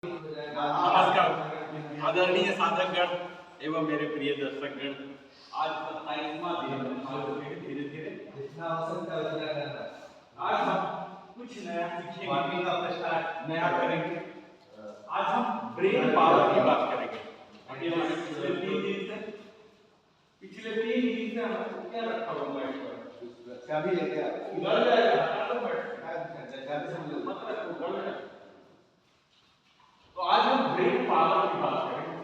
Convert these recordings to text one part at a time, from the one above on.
नमस्कार आदरणीय साधकगण एवं मेरे प्रिय दर्शकगण। आज 27वां दिन धीरे धीरे आज हम कुछ नया सीखेंगे, नया करेंगे। आज हम ब्रेन पावर की बात करेंगे। पिछले 3 दिन से हमको क्या रखा हुआ है, चाबी लेके तो आज हम ब्रेन पावर की बात करेंगे।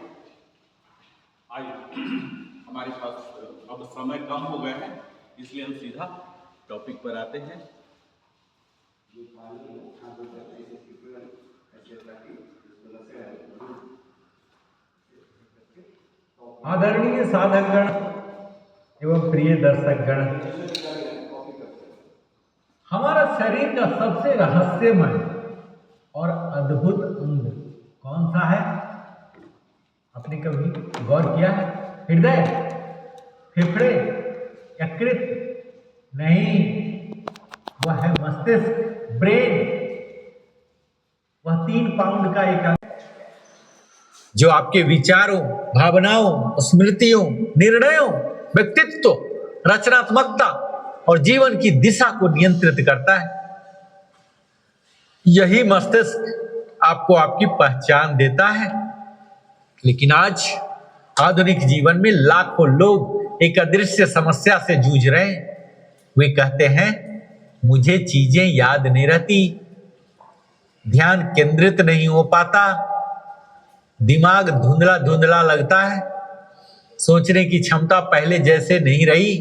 आइए, हमारे पास अब समय कम हो गया है, इसलिए हम सीधा टॉपिक पर आते हैं। आदरणीय साधकगण एवं प्रिय दर्शकगण, हमारा शरीर का सबसे रहस्यमय और अद्भुत अंग कौन सा है? आपने कभी गौर किया है? हृदय, फेफड़े, यकृत? नहीं, वह है मस्तिष्क, ब्रेन। वह 3 पाउंड का एक अंग जो आपके विचारों, भावनाओं, स्मृतियों, निर्णयों, व्यक्तित्व, रचनात्मकता और जीवन की दिशा को नियंत्रित करता है। यही मस्तिष्क आपको आपकी पहचान देता है। लेकिन आज आधुनिक जीवन में लाखों लोग एक अदृश्य समस्या से जूझ रहे हैं। वे कहते हैं, मुझे चीजें याद नहीं रहती, ध्यान केंद्रित नहीं हो पाता, दिमाग धुंधला धुंधला लगता है, सोचने की क्षमता पहले जैसे नहीं रही।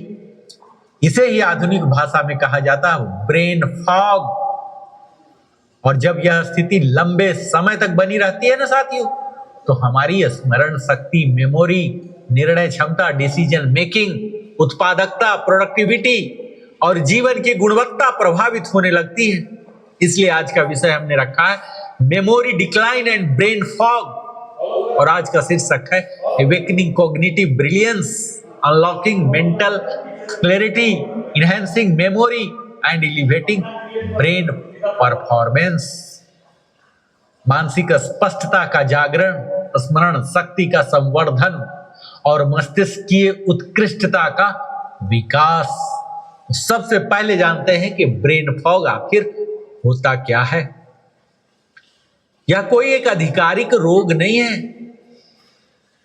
इसे ही आधुनिक भाषा में कहा जाता है ब्रेन फॉग। और जब यह स्थिति लंबे समय तक बनी रहती है ना साथियों, तो हमारी स्मरण शक्ति, मेमोरी, निर्णय क्षमता, डिसीजन मेकिंग, उत्पादकता, प्रोडक्टिविटी और जीवन की गुणवत्ता प्रभावित होने लगती है। इसलिए आज का विषय हमने रखा है memory decline and brain fog, और आज का शीर्षक है awakening cognitive brilliance, unlocking mental clarity, enhancing memory and elevating brain performance. मानसिक स्पष्टता का जागरण, स्मरण शक्ति का संवर्धन और मस्तिष्कीय उत्कृष्टता का विकास। सबसे पहले जानते हैं कि ब्रेन फॉग आखिर होता क्या है। यह कोई एक आधिकारिक रोग नहीं है,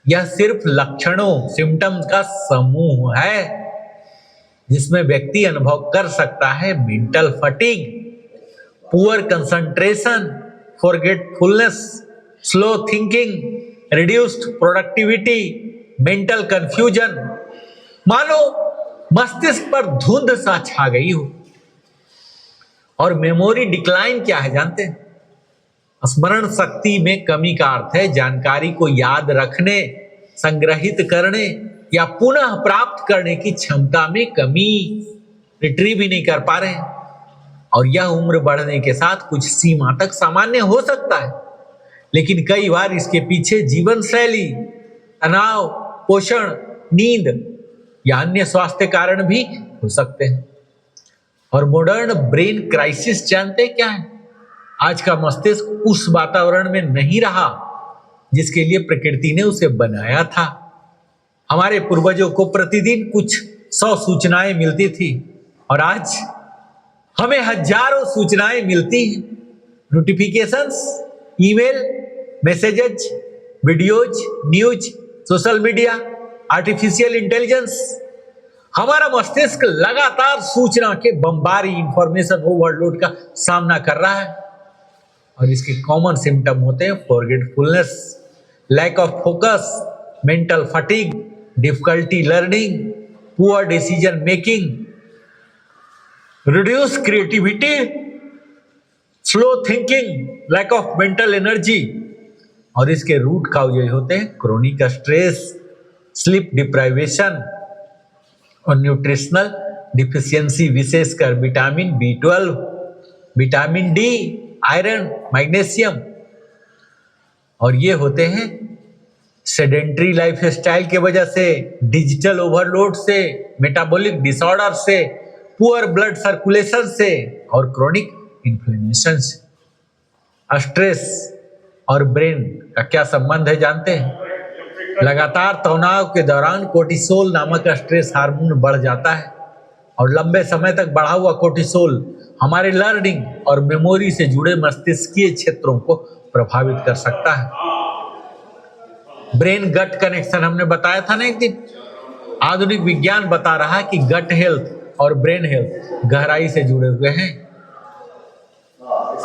यह सिर्फ लक्षणों, सिम्टम्स का समूह है जिसमें व्यक्ति अनुभव कर सकता है mental fatigue, poor concentration, forgetfulness, slow thinking, reduced productivity, mental confusion. मानो मस्तिष्क पर धुंध सा छा गई हो। और मेमोरी डिक्लाइन क्या है जानते हैं? स्मरण शक्ति में कमी का अर्थ है जानकारी को याद रखने, संग्रहित करने या पुनः प्राप्त करने की क्षमता में कमी। रिट्रीव भी नहीं कर पा रहे हैं। और यह उम्र बढ़ने के साथ कुछ सीमा तक सामान्य हो सकता है, लेकिन कई बार इसके पीछे जीवन शैली, तनाव, पोषण, नींद या अन्य स्वास्थ्य कारण भी हो सकते हैं। और मॉडर्न ब्रेन क्राइसिस जानते क्या है? आज का मस्तिष्क उस वातावरण में नहीं रहा जिसके लिए प्रकृति ने उसे बनाया था। हमारे पूर्वजों को प्रतिदिन कुछ 100 सूचनाएं मिलती थी और आज हमें हजारों सूचनाएं मिलती हैं। Notifications, email, messages, videos, news, social media, artificial intelligence. हमारा मस्तिष्क लगातार सूचना के बमबारी, इंफॉर्मेशन ओवरलोड का सामना कर रहा है। और इसके कॉमन सिम्टम होते हैं forgetfulness, lack of focus, mental fatigue, difficulty learning, poor decision making, reduce creativity, slow thinking, lack of mental energy. और इसके रूट काउज होते हैं क्रोनिक स्ट्रेस, स्लीप डिप्राइवेशन और न्यूट्रिशनल डिफिशियंसी, विशेषकर vitamin B12, vitamin D, iron, magnesium. और ये होते हैं सेडेंट्री लाइफ स्टाइल की वजह से, डिजिटल ओवरलोड से, मेटाबॉलिक डिसऑर्डर से, पुअर ब्लड सर्कुलेशन से और क्रोनिक इन्फ्लेमेशन से। स्ट्रेस और ब्रेन का क्या संबंध है जानते हैं? लगातार तनाव के दौरान कोर्टिसोल नामक स्ट्रेस हार्मोन बढ़ जाता है और लंबे समय तक बढ़ा हुआ कोर्टिसोल हमारे लर्निंग और मेमोरी से जुड़े मस्तिष्कीय क्षेत्रों को प्रभावित कर सकता है। ब्रेन गट कनेक्शन हमने बताया था ना एक दिन। आधुनिक विज्ञान बता रहा है कि गट हेल्थ और ब्रेन हेल्थ गहराई से जुड़े हुए हैं।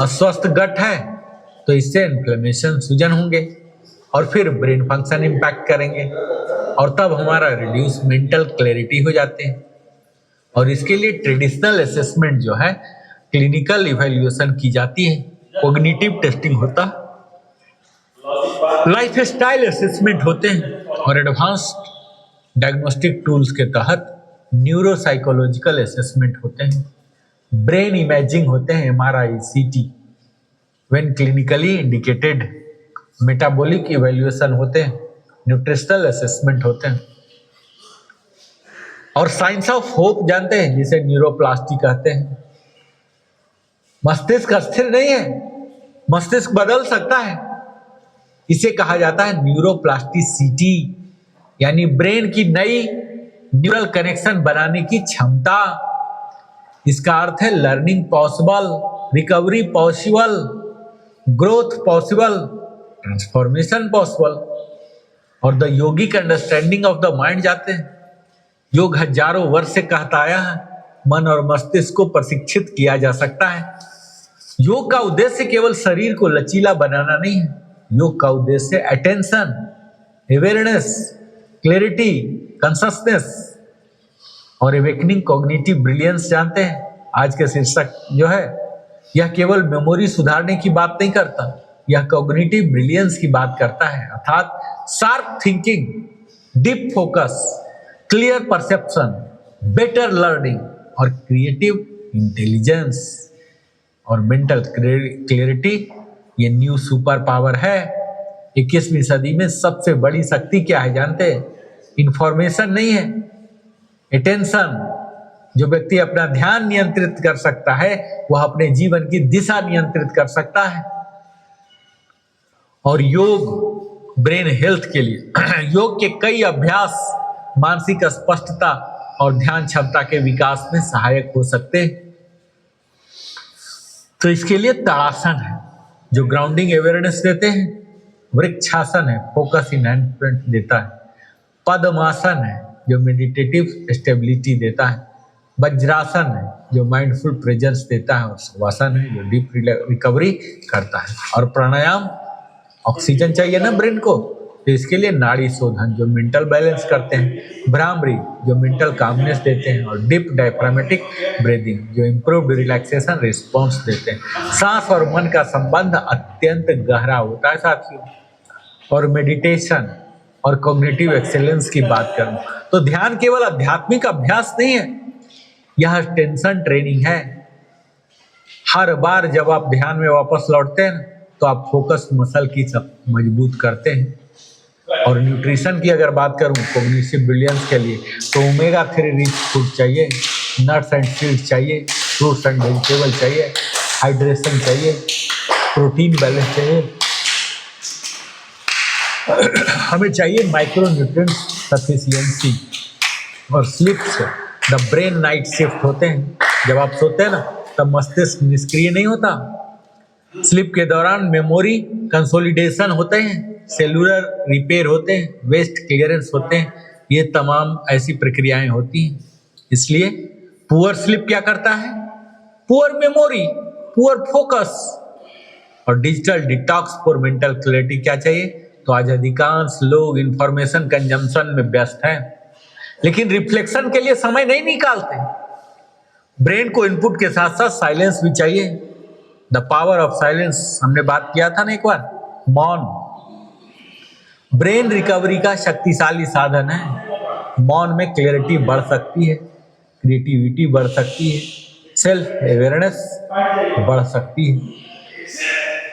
अस्वस्थ गट है तो इससे इन्फ्लेमेशन, सूजन होंगे और फिर ब्रेन फंक्शन इंपैक्ट करेंगे और तब हमारा रिड्यूस मेंटल क्लैरिटी हो जाते हैं। और इसके लिए ट्रेडिशनल असेसमेंट जो है, क्लिनिकल इवैल्यूएशन की जाती है, कॉग्निटिव टेस्टिंग होता है, लाइफ स्टाइल असेसमेंट होते हैं और एडवांस्ड डायग्नोस्टिक टूल्स के तहत न्यूरोसाइकोलॉजिकल असेसमेंट होते हैं, ब्रेन इमेजिंग होते हैं, MRI, CT, when clinically indicated, metabolic evaluation होते हैं, न्यूट्रिशनल असेसमेंट होते हैं और साइंस ऑफ होप जानते हैं, जिसे न्यूरोप्लास्टी कहते हैं। मस्तिष्क अस्थिर नहीं है, मस्तिष्क बदल सकता है। इसे कहा जाता है न्यूरोप्लास्टिसिटी, यानी ब्रेन की नई न्यूरल कनेक्शन बनाने की क्षमता। इसका अर्थ है learning possible, recovery possible, growth possible, transformation possible और the yogic understanding of the mind जाते हैं। योग हजारों वर्ष से कहता आया है, मन और मस्तिष्क को प्रशिक्षित किया जा सकता है। योग का उद्देश्य केवल शरीर को लचीला बनाना नहीं है, योग का उद्देश्य अटेंशन, अवेयरनेस, क्लैरिटी, कॉन्शसनेस और एवेकनिंग कॉग्निटिव ब्रिलियंस जानते हैं। आज के शीर्षक जो है, यह केवल मेमोरी सुधारने की बात नहीं करता, यह कॉग्निटिव ब्रिलियंस की बात करता है, अर्थात sharp thinking, deep focus, clear perception, better learning और क्रिएटिव इंटेलिजेंस और मेंटल क्लैरिटी। ये न्यू सुपर पावर है। 21वीं सदी में सबसे बड़ी शक्ति क्या है जानते हैं? इंफॉर्मेशन नहीं है, अटेंशन। जो व्यक्ति अपना ध्यान नियंत्रित कर सकता है, वह अपने जीवन की दिशा नियंत्रित कर सकता है। और योग ब्रेन हेल्थ के लिए योग के कई अभ्यास मानसिक स्पष्टता और ध्यान क्षमता के विकास में सहायक हो सकते हैं। तो इसके लिए ताड़ासन है जो ग्राउंडिंग अवेयरनेस देते हैं, वृक्षासन है फोकस इनहैंसमेंट देता है, पद्मासन है जो मेडिटेटिव स्टेबिलिटी देता है, वज्रासन है जो माइंडफुल प्रेजेंस देता है और शवासन है जो डीप रिकवरी करता है। और प्राणायाम, ऑक्सीजन चाहिए ना ब्रेन को, तो इसके लिए नाड़ी शोधन जो मेंटल बैलेंस करते हैं, भ्रामरी जो मेंटल कामनेस देते हैं और डीप डायफ्रामेटिक ब्रीदिंग जो इम्प्रूव्ड रिलैक्सेशन रिस्पॉन्स देते हैं। सांस और मन का संबंध अत्यंत गहरा होता है साथियों। और मेडिटेशन और कॉग्निटिव एक्सेलेंस की बात करूं तो ध्यान केवल आध्यात्मिक अभ्यास नहीं है, यह टेंशन ट्रेनिंग है। हर बार जब आप ध्यान में वापस लौटते हैं तो आप फोकस मसल की मजबूत करते हैं। और न्यूट्रिशन की अगर बात करूं कॉग्निटिव ब्रिलियंस के लिए, तो ओमेगा 3 रिच फूड चाहिए, नट्स एंड सीड्स चाहिए, फ्रूट्स एंड वेजिटेबल चाहिए, हाइड्रेशन चाहिए, प्रोटीन बैलेंस चाहिए, हमें चाहिए माइक्रो न्यूट्रिएंट सफिशिएंसी और स्लीप से द ब्रेन नाइट शिफ्ट होते हैं। जब आप सोते हैं ना तब मस्तिष्क निष्क्रिय नहीं होता। स्लीप के दौरान मेमोरी कंसोलिडेशन होते हैं, सेलुलर रिपेयर होते हैं, वेस्ट क्लियरेंस होते हैं। ये तमाम ऐसी प्रक्रियाएं होती हैं। इसलिए पुअर स्लीप क्या करता है? पुअर मेमोरी, पुअर फोकस और digital detox for mental clarity क्या चाहिए? तो आज अधिकांश लोग इंफॉर्मेशन कंजम्पशन में व्यस्त हैं, लेकिन रिफ्लेक्शन के लिए समय नहीं निकालते। ब्रेन को इनपुट के साथ साथ साइलेंस भी चाहिए। द पावर ऑफ साइलेंस हमने बात किया था ना एक बार, मौन ब्रेन रिकवरी का शक्तिशाली साधन है। मौन में क्लैरिटी बढ़ सकती है, क्रिएटिविटी बढ़ सकती है, सेल्फ अवेयरनेस बढ़ सकती है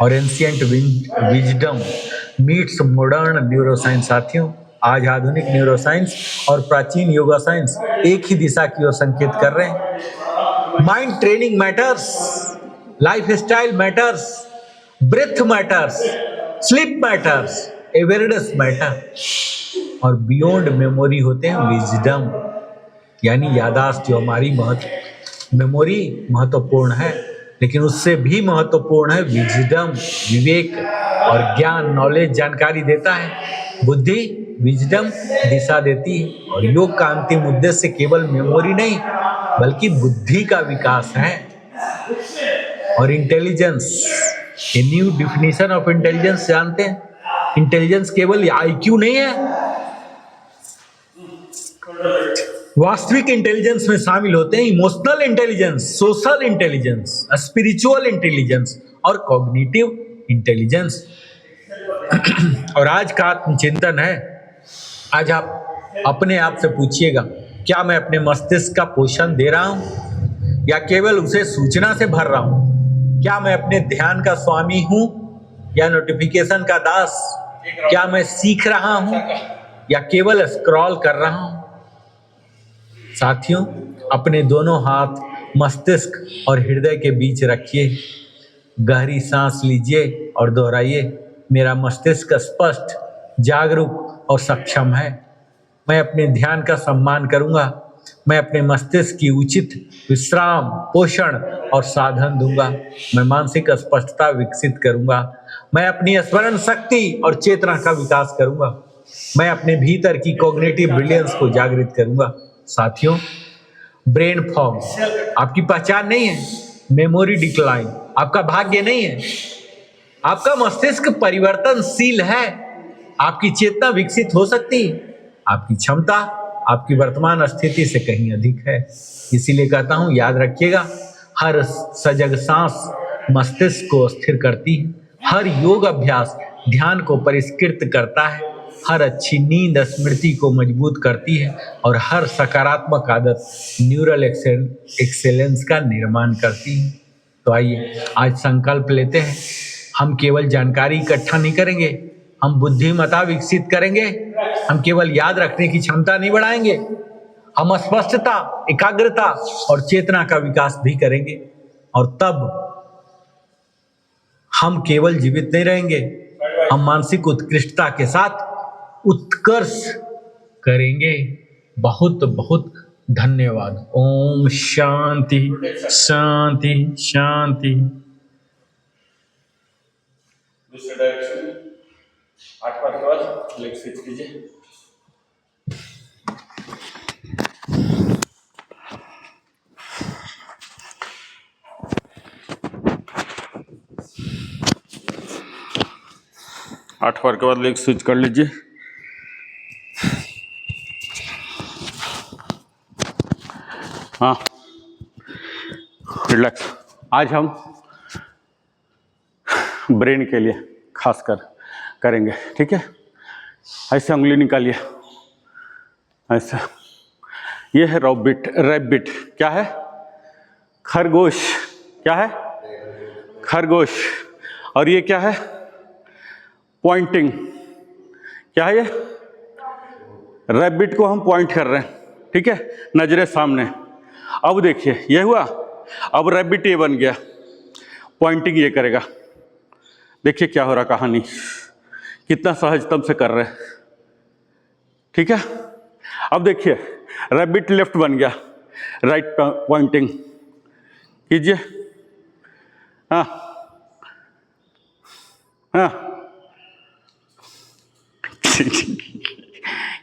और ancient wisdom meets modern neuroscience. साथियों, आज आधुनिक न्यूरोसाइंस और प्राचीन योगा साइंस एक ही दिशा की ओर संकेत कर रहे हैं। Mind training matters, lifestyle matters, breath matters sleep matters, एवेरेडस मैटर, और बियॉन्ड मेमोरी होते हैं विजडम, यानी यादाश्त जो हमारी मेमोरी महत्वपूर्ण है, लेकिन उससे भी महत्वपूर्ण है विजडम, विवेक और ज्ञान, नॉलेज, जानकारी देता है। बुद्धि विजडम दिशा देती है, और योग का अंतिम उद्देश्य केवल मेमोरी नहीं बल्कि बुद्धि का विकास है। और intelligence, a new definition of intelligence जानते हैं? इंटेलिजेंस केवल आईक्यू नहीं है, वास्तविक इंटेलिजेंस में शामिल होते हैं emotional intelligence, social intelligence, spiritual intelligence और कॉग्निटिव इंटेलिजेंस। और आज का आत्मचिंतन है, आज आप अपने आप से पूछिएगा, क्या मैं अपने मस्तिष्क का पोषण दे रहा हूं या केवल उसे सूचना से भर रहा हूं? क्या मैं अपने ध्यान का स्वामी हूं या नोटिफिकेशन का दास? क्या मैं सीख रहा हूं या केवल स्क्रॉल कर रहा हूं? साथियों, अपने दोनों हाथ मस्तिष्क और हृदय के बीच रखिए, गहरी सांस लीजिए और दोहराइए, मेरा मस्तिष्क स्पष्ट, जागरूक और सक्षम है। मैं अपने ध्यान का सम्मान करूंगा। मैं अपने मस्तिष्क की उचित विश्राम, पोषण और साधन दूंगा। मैं मानसिक स्पष्टता विकसित करूंगा। मैं अपनी स्मरण शक्ति और चेतना का विकास करूंगा। मैं अपने भीतर की कॉग्निटिव ब्रिलियंस को जागृत करूंगा। साथियों, ब्रेन फॉग आपकी पहचान नहीं है, मेमोरी डिक्लाइन आपका भाग्य नहीं है। आपका मस्तिष्क परिवर्तनशील है, आपकी चेतना विकसित हो सकती है, आपकी क्षमता आपकी वर्तमान स्थिति से कहीं अधिक है। इसीलिए कहता हूं, याद रखिएगा, हर सजग सांस मस्तिष्क को स्थिर करती है, हर योग अभ्यास ध्यान को परिष्कृत करता है, हर अच्छी नींद स्मृति को मजबूत करती है और हर सकारात्मक आदत न्यूरल एक्सेलेंस का निर्माण करती है। तो आइए आज संकल्प लेते हैं, हम केवल जानकारी इकट्ठा नहीं करेंगे, हम बुद्धिमत्ता विकसित करेंगे। हम केवल याद रखने की क्षमता नहीं बढ़ाएंगे, हम स्पष्टता, एकाग्रता और चेतना का विकास भी करेंगे। और तब हम केवल जीवित नहीं रहेंगे, हम मानसिक उत्कृष्टता के साथ उत्कर्ष करेंगे। बहुत बहुत धन्यवाद। ओम शांति शांति शांति। दूसरे डायरेक्शन में 8 बार के बाद लेग स्विच कीजिए। आठ बार के बाद लेग स्विच कर लीजिए। हाँ, रिलैक्स। आज हम ब्रेन के लिए खासकर करेंगे, ठीक है? ऐसे उंगली निकालिए, ऐसा। ये है रैबिट। क्या है? खरगोश। क्या है? खरगोश। और ये क्या है? पॉइंटिंग। क्या है ये? रैबिट को हम पॉइंट कर रहे हैं, ठीक है? नजरें सामने। अब देखिए, ये हुआ। अब रैबिट ये बन गया, पॉइंटिंग ये करेगा। देखिए क्या हो रहा, कहानी कितना सहजतम से कर रहे हैं, ठीक है? अब देखिए, रैबिट लेफ्ट बन गया, राइट पॉइंटिंग कीजिए। हाँ हाँ,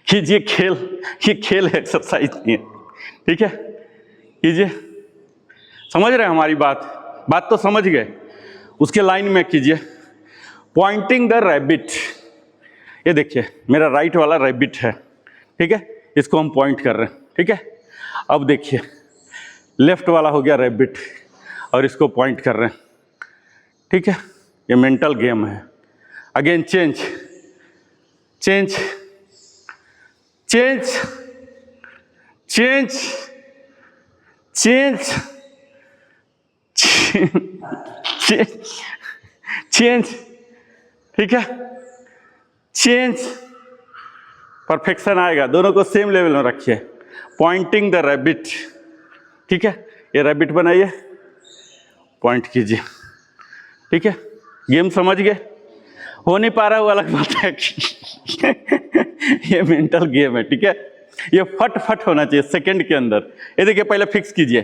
कीजिए। ये खेल है, एक्सरसाइज नहीं है, ठीक है? कीजिए। समझ रहे हैं हमारी बात तो समझ गए। उसके लाइन में कीजिए, पॉइंटिंग द रैबिट। ये देखिए, मेरा राइट वाला रैबिट है, ठीक है? इसको हम पॉइंट कर रहे हैं, ठीक है? अब देखिए, लेफ्ट वाला हो गया रैबिट और इसको पॉइंट कर रहे हैं, ठीक है? ये मेंटल गेम है। Again change change change change change change, ठीक है? चेंज, परफेक्शन आएगा। दोनों को सेम लेवल में रखिए। पॉइंटिंग द रैबिट, ठीक है? ये रैबिट बनाइए, पॉइंट कीजिए, ठीक है? गेम समझ गए? हो नहीं पा रहा है वो अलग बात है। ये मेंटल गेम है, ठीक है। ये फट फट होना चाहिए सेकंड के अंदर। ये देखिए, पहले फिक्स कीजिए,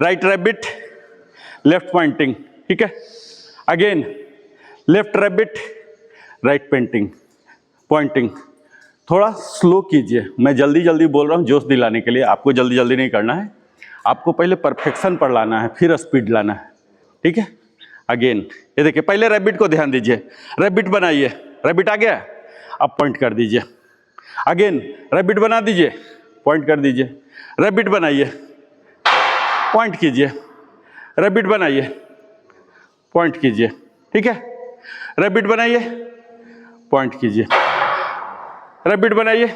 राइट रैबिट, लेफ्ट पॉइंटिंग, ठीक है। Again left rabbit, right pointing. थोड़ा स्लो कीजिए, मैं जल्दी जल्दी बोल रहा हूँ जोश दिलाने के लिए। आपको जल्दी जल्दी नहीं करना है, आपको पहले परफेक्शन पर लाना है, फिर स्पीड लाना है, ठीक है। अगेन ये देखिए, पहले रैबिट को ध्यान दीजिए, रैबिट बनाइए, रैबिट आ गया, अब पॉइंट कर दीजिए। अगेन रैबिट बना दीजिए, पॉइंट कर दीजिए, रैबिट बनाइए, पॉइंट कीजिए, रैबिट बनाइए, पॉइंट कीजिए, ठीक है। रैबिट बनाइए, पॉइंट कीजिए, रैबिट बनाइए,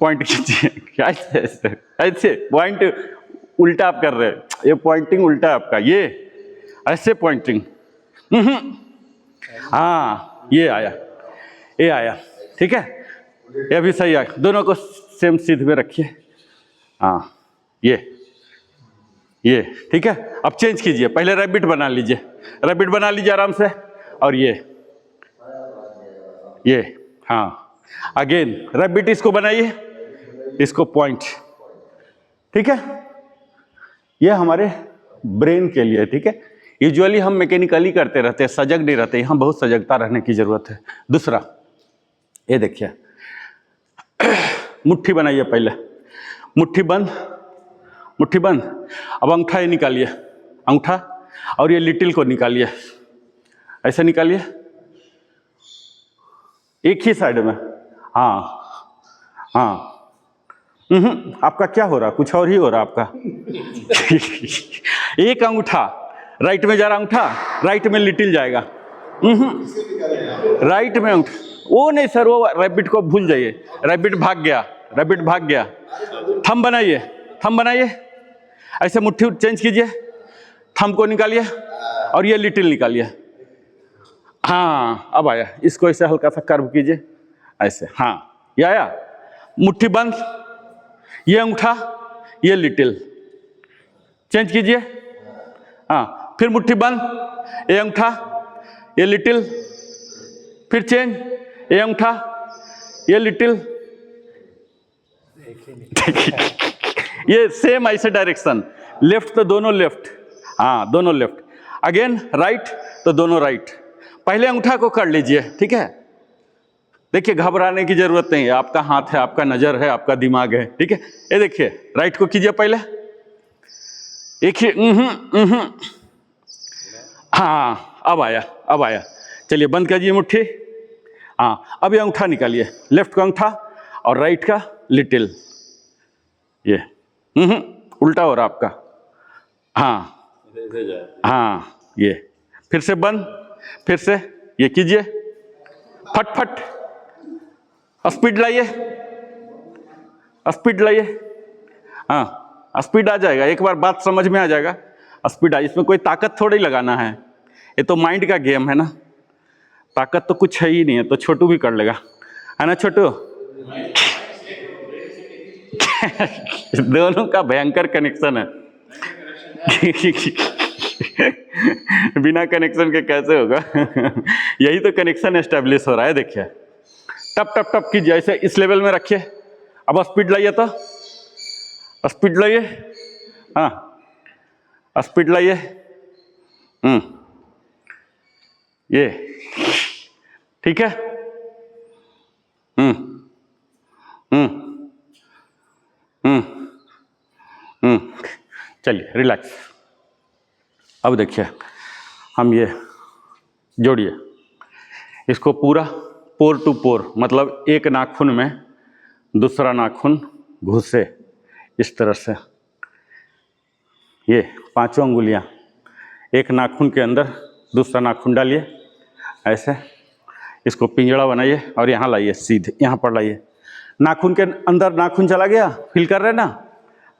पॉइंट कीजिए। क्या ऐसे ऐसे पॉइंट उल्टा आप कर रहे हैं, ये पॉइंटिंग उल्टा है आपका, ये ऐसे पॉइंटिंग। हाँ ये आया, ठीक है, ये भी सही आया। दोनों को सेम सीध में रखिए, हाँ ये ठीक है। अब चेंज कीजिए, पहले रैबिट बना लीजिए, रैबिट बना लीजिए आराम से, और ये हाँ। अगेन रैबिट, इसको बनाइए, इसको पॉइंट, ठीक है। ये हमारे ब्रेन के लिए, ठीक है। यूजुअली हम मैकेनिकली करते रहते हैं, सजग नहीं रहते, यहाँ बहुत सजगता रहने की जरूरत है। दूसरा ये देखिए, मुट्ठी बनाइए, पहले मुट्ठी बंद, अब अंगूठा ये निकालिए, अंगूठा, और ये लिटिल को निकालिए, ऐसे निकालिए, एक ही साइड में, हाँ। आपका क्या हो रहा, कुछ और ही हो रहा आपका। एक अंगूठा राइट में जा रहा, अंगूठा राइट में लिटिल जाएगा, राइट में अंगूठा, वो नहीं सर, वो रैबिट को भूल जाइए, रैबिट भाग गया। थंब बनाइए, ऐसे मुट्ठी चेंज कीजिए, थंब को निकालिए, और ये लिटिल निकालिए, हाँ अब आया। इसको ऐसे हल्का सा कर्व कीजिए, ऐसे, हाँ ये आया। मुट्ठी बंद, ये अंगूठा, ये लिटिल, चेंज कीजिए, हाँ। फिर मुट्ठी बंद, ये अंगूठा, ये लिटिल, फिर चेंज, ये अंगूठा, ये लिटिल। ये सेम ऐसे डायरेक्शन, लेफ्ट तो दोनों लेफ्ट, हाँ दोनों लेफ्ट। अगेन राइट तो दोनों राइट। पहले अंगूठा को कर लीजिए, ठीक है। देखिए घबराने की जरूरत नहीं है, आपका हाथ है, आपका नजर है, आपका दिमाग है, ठीक है। ये देखिए, राइट को कीजिए पहले, एक ही, हाँ अब आया। चलिए बंद कीजिए मुट्ठी, हाँ। अब ये अंगूठा निकालिए, लेफ्ट का अंगूठा और राइट का लिटिल, ये उल्टा हो रहा आपका, हाँ ये। फिर से बंद, फिर से ये कीजिए, फट, स्पीड लाइए, हाँ स्पीड आ जाएगा, एक बार बात समझ में आ जाएगा, स्पीड आ। इसमें कोई ताकत थोड़ी लगाना है, ये तो माइंड का गेम है ना, ताकत तो कुछ है ही नहीं है, तो छोटू भी कर लेगा, है ना छोटू। दोनों का भयंकर कनेक्शन है। बिना कनेक्शन के कैसे होगा। यही तो कनेक्शन एस्टेब्लिश हो रहा है। देखिए टप कीजिए, ऐसे इस लेवल में रखिए। अब स्पीड लाइए, तो स्पीड लाइए, हाँ स्पीड लाइए, ये ठीक है। चलिए रिलैक्स। अब देखिए, हम ये जोड़िए इसको पूरा पोर टू पोर, मतलब एक नाखून में दूसरा नाखून घुसे, इस तरह से ये पांचों अंगुलियां एक नाखून के अंदर दूसरा नाखून डालिए, ऐसे इसको पिंजड़ा बनाइए और यहाँ लाइए, सीधे यहाँ पर लाइए। नाखून के अंदर नाखून चला गया, फील कर रहे हैं ना,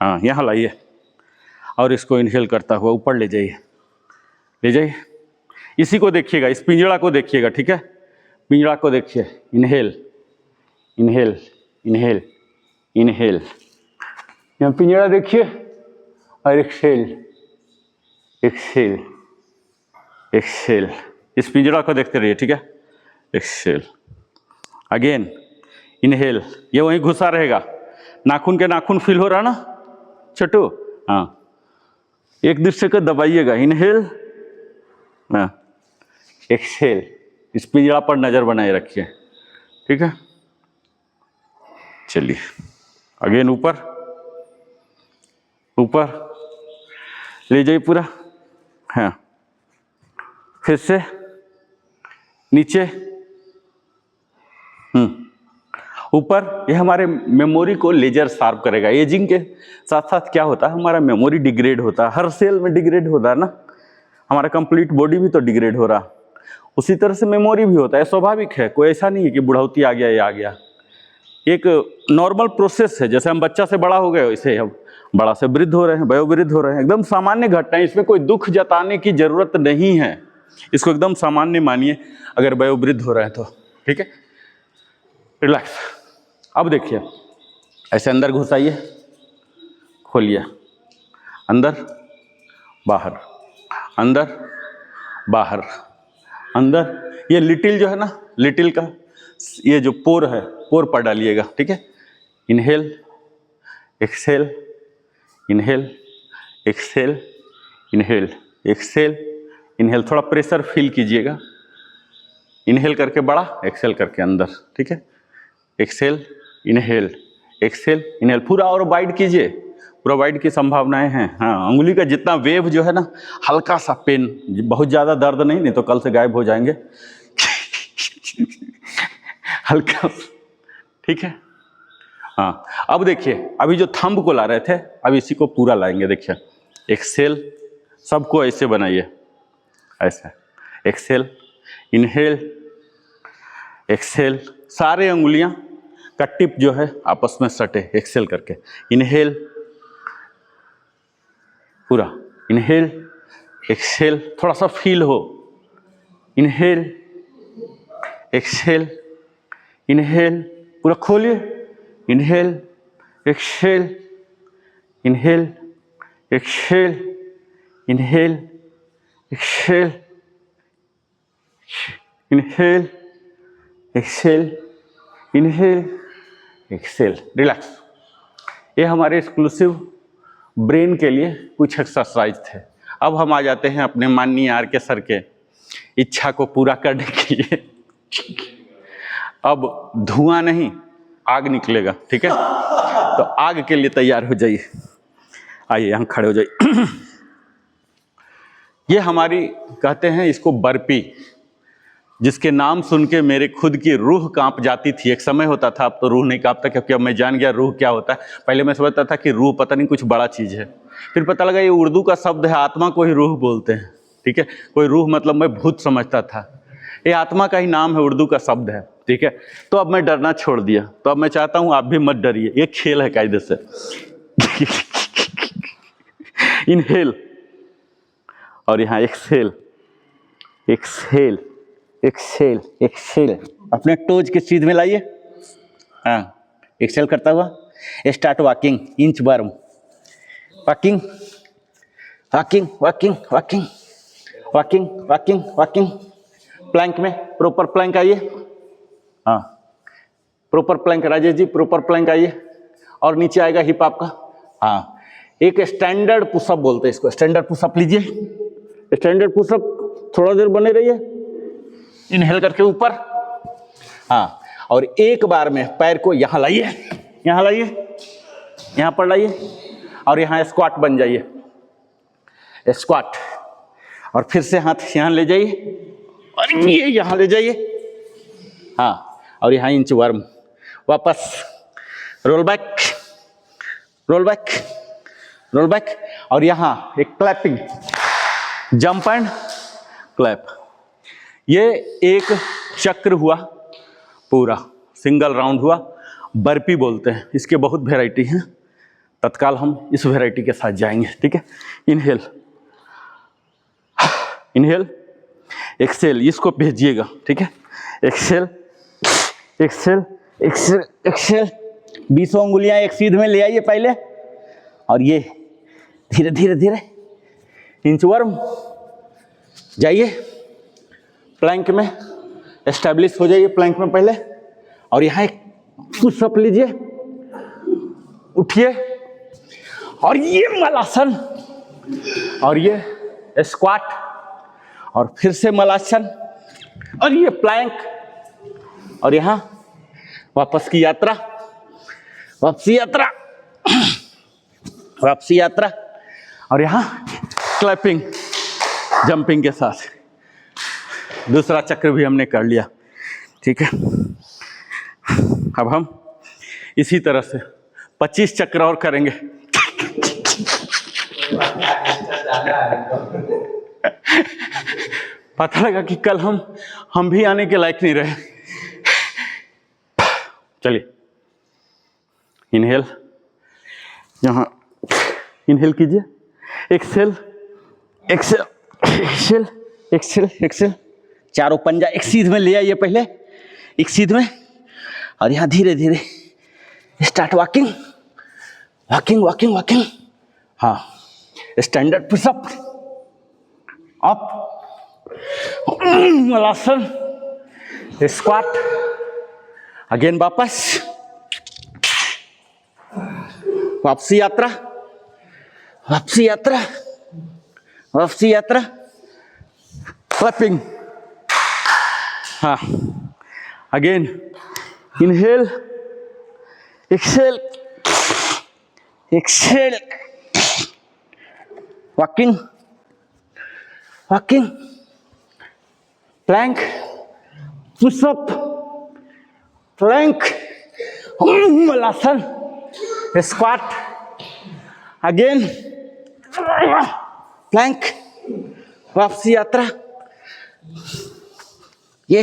हाँ यहाँ लाइए और इसको इनहेल करता हुआ ऊपर ले जाइए, ले जाइए। इसी को देखिएगा, इस पिंजड़ा को देखिएगा, ठीक है। पिंजड़ा को देखिए, इनहेल इनहेल इनहेल इनहेल, यहाँ पिंजड़ा देखिए, और एक्सहेल एक्सहेल एक्सहेल, इस पिंजड़ा को देखते रहिए, ठीक है। एक्सहेल, अगेन इनहेल, ये वहीं घुसा रहेगा। नाखून के नाखून फील हो रहा ना छोटू? हाँ, एक दूसरे को दबाइएगा। इनहेल, हाँ, एक्सहेल। इस पिंजड़ा पर नजर बनाए रखिए, ठीक है। चलिए अगेन ऊपर, ऊपर ले जाइए पूरा, हाँ, फिर से नीचे, ऊपर। ये हमारे मेमोरी को लेजर शार्प करेगा। एजिंग के साथ साथ क्या होता है, हमारा मेमोरी डिग्रेड होता है, हर सेल में डिग्रेड होता है ना, हमारा कंप्लीट बॉडी भी तो डिग्रेड हो रहा, उसी तरह से मेमोरी भी होता है। स्वाभाविक है, कोई ऐसा नहीं है कि बुढ़ौती आ गया ये आ गया, एक नॉर्मल प्रोसेस है। जैसे हम बच्चा से बड़ा हो गए वैसे हम बड़ा से वृद्ध हो रहे हैं, वयोवृद्ध हो रहे हैं। एकदम सामान्य घटना है, इसमें कोई दुख जताने की जरूरत नहीं है, इसको एकदम सामान्य मानिए अगर वयोवृद्ध हो रहे हैं तो, ठीक है। रिलैक्स। अब देखिए ऐसे अंदर घुसाइए, खोलिए, अंदर बाहर, अंदर बाहर, अंदर। ये लिटिल जो है ना, लिटिल का ये जो पोर है, पोर पर डालिएगा, ठीक है। Inhale, exhale, inhale, exhale, inhale, exhale, inhale. थोड़ा प्रेशर फील कीजिएगा। इनहेल करके बड़ा, एक्सहेल करके अंदर, ठीक है। Exhale, inhale, exhale, inhale. पूरा और वाइड कीजिए, पूरा वाइड की संभावनाएं हैं। हाँ, अंगुली का जितना वेव जो है ना, हल्का सा पेन, बहुत ज़्यादा दर्द नहीं तो कल से गायब हो जाएंगे। हल्का, ठीक है। हाँ, अब देखिए, अभी जो थंब को ला रहे थे, अब इसी को पूरा लाएंगे। देखिए एक्सहेल, सबको ऐसे बनाइए, ऐसे एक्सहेल, इनहेल, एक्सहेल। सारे अंगुलियां का टिप जो है आपस में सटे, एक्सहेल करके। इनहेल, पूरा इनहेल, एक्सहेल, थोड़ा सा फील हो। इनहेल, एक्सहेल, इनहेल, पूरा खोलिए। Inhale, exhale, inhale, exhale, inhale, exhale, inhale, exhale, inhale, exhale. Relax. ये हमारे एक्सक्लूसिव ब्रेन के लिए कुछ एक्सरसाइज थे। अब हम आ जाते हैं अपने माननीय आर के सर के इच्छा को पूरा करने के लिए। अब धुआं नहीं, आग निकलेगा, ठीक है। तो आग के लिए तैयार हो जाइए। आइए यहाँ खड़े हो जाइए। ये हमारी कहते हैं इसको बर्पी, जिसके नाम सुन के मेरे खुद की रूह कांप जाती थी। एक समय होता था, अब तो रूह नहीं कांपता, क्योंकि अब मैं जान गया रूह क्या होता है। पहले मैं समझता था कि रूह पता नहीं कुछ बड़ा चीज़ है, फिर पता लगा ये उर्दू का शब्द है, आत्मा को ही रूह बोलते हैं, ठीक है। कोई रूह मतलब मैं भूत समझता था, ये आत्मा का ही नाम है, उर्दू का शब्द है, ठीक है। तो अब मैं डरना छोड़ दिया। तो अब मैं चाहता हूँ आप भी मत डरिए, ये खेल है कायदे से। इनहेल और यहाँ एक्सहेल, एक्सहेल, एक्सहेल, एक्सहेल। अपने टोज के सीध में लाइए। हाँ, एक्सहेल करता हुआ start walking, inch worm, walking, walking, walking, walking, walking, walking, walking. Plank में प्रॉपर प्लैंक आइए। हाँ, proper plank Rajesh ji, proper plank आइए। और नीचे आएगा हिप आपका। हाँ, एक स्टैंडर्ड पुशअप बोलते हैं इसको, स्टैंडर्ड पुशअप लीजिए। स्टैंडर्ड पुशअप, थोड़ा देर बने रहिए, इनहेल करके ऊपर। हाँ, और एक बार में पैर को यहाँ लाइए, यहाँ लाइए, यहाँ पर लाइए, और यहाँ स्क्वाट बन जाइए, स्क्वाट। और फिर से हाथ यहाँ ले जाइए, और ये यहाँ ले जाइए। हाँ, और यहाँ इंच वर्म, वापस roll back, roll back, roll back. और यहाँ एक क्लैपिंग, जंप एंड क्लैप। ये एक चक्र हुआ, पूरा सिंगल राउंड हुआ, बर्पी बोलते हैं। इसके बहुत वैरायटी हैं, तत्काल हम इस वैरायटी के साथ जाएंगे, ठीक है। इनहेल, इनहेल, एक्सेल, इसको भेजिएगा, ठीक है। Excel, exhale, exhale, Excel. 20 उंगलियां एक सीध में ले आइए पहले, और ये धीरे धीरे धीरे इंच वर्म जाइए, प्लैंक में एस्टेब्लिश हो जाइए, प्लैंक में पहले, और यहाँ एक पुशअप लीजिए, उठिए, और ये मलासन, और ये स्क्वाट, और फिर से मलासन, और ये प्लैंक, और यहाँ वापस की यात्रा, वापसी यात्रा, वापसी यात्रा, और यहाँ क्लैपिंग जंपिंग के साथ। दूसरा चक्र भी हमने कर लिया, ठीक है। अब हम इसी तरह से 25 चक्र और करेंगे। पता लगा कि कल हम भी आने के लायक नहीं रहे। चलिए, इनहेल, यहाँ इनहेल कीजिए, exhale, exhale, exhale, exhale, exhale, चारों पंजा एक सीध में ले आइए, पहले एक सीध में, और यहाँ धीरे धीरे start walking, walking, walking, walking. हाँ, standard pushup, up, malasana, squat, again वापस, वापसी यात्रा, वापसी यात्रा, वापसी यात्रा, क्लैपिंग। हाँ, again inhale, exhale, exhale, walking, walking, plank, pushup, plank, malasana, squat, again plank, वापसी यात्रा, ये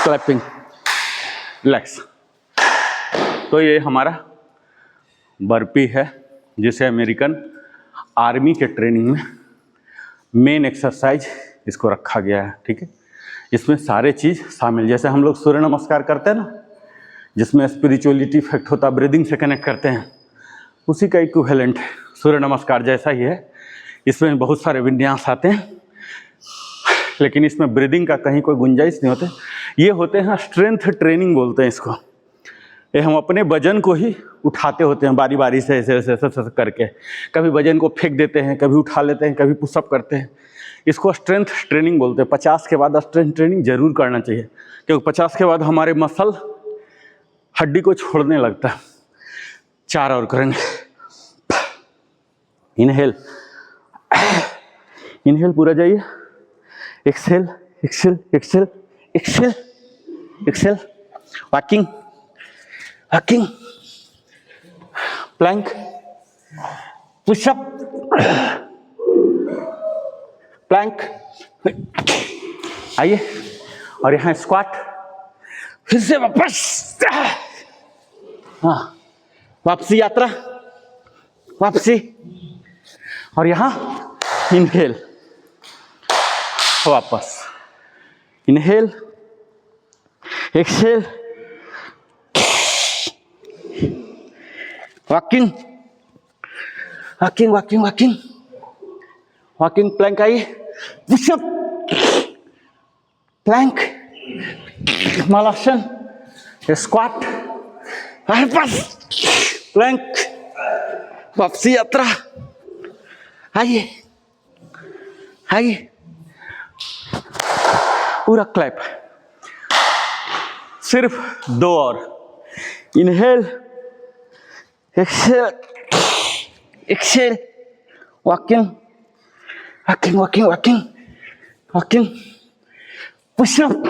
क्लैपिंग, रिलैक्स। तो ये हमारा बर्पी है, जिसे अमेरिकन आर्मी के ट्रेनिंग में मेन एक्सरसाइज इसको रखा गया है, ठीक है। इसमें सारे चीज़ शामिल, जैसे हम लोग सूर्य नमस्कार करते हैं ना, जिसमें स्पिरिचुअलिटी इफेक्ट होता है, ब्रीदिंग से कनेक्ट करते हैं, उसी का इक्विवेलेंट सूर्य नमस्कार जैसा ही है। इसमें बहुत सारे विन्यास आते हैं, लेकिन इसमें ब्रीदिंग का कहीं कोई गुंजाइश नहीं होते। ये होते हैं स्ट्रेंथ ट्रेनिंग बोलते हैं इसको। ये हम अपने वजन को ही उठाते होते हैं बारी बारी से, ऐसे ऐसे ऐसे करके, कभी वजन को फेंक देते हैं, कभी उठा लेते हैं, कभी पुशअप करते हैं। इसको स्ट्रेंथ ट्रेनिंग बोलते हैं। 50 के बाद स्ट्रेंथ ट्रेनिंग जरूर करना चाहिए, क्योंकि 50 के बाद हमारे मसल हड्डी को छोड़ने लगता है। 4 और करेंगे। इनहेल, इनहेल पूरा जाइए, exhale, exhale, exhale, exhale, exhale, walking, walking, plank, pushup, plank, आइए, और यहाँ स्क्वाट, फिर से वापस, हाँ, वापसी यात्रा, वापसी, और यहाँ इनहेल, वापस, inhale, exhale, walking, walking, walking, walking, walking, plank, आइए, पुशअप, प्लैंक, मलासन, स्क्वाट, वापस, प्लैंक, वापसी यात्रा, आइए, आइए, पूरा क्लैप। सिर्फ 2 और, inhale, exhale, exhale, walking, walking, walking, walking, walking, pushup,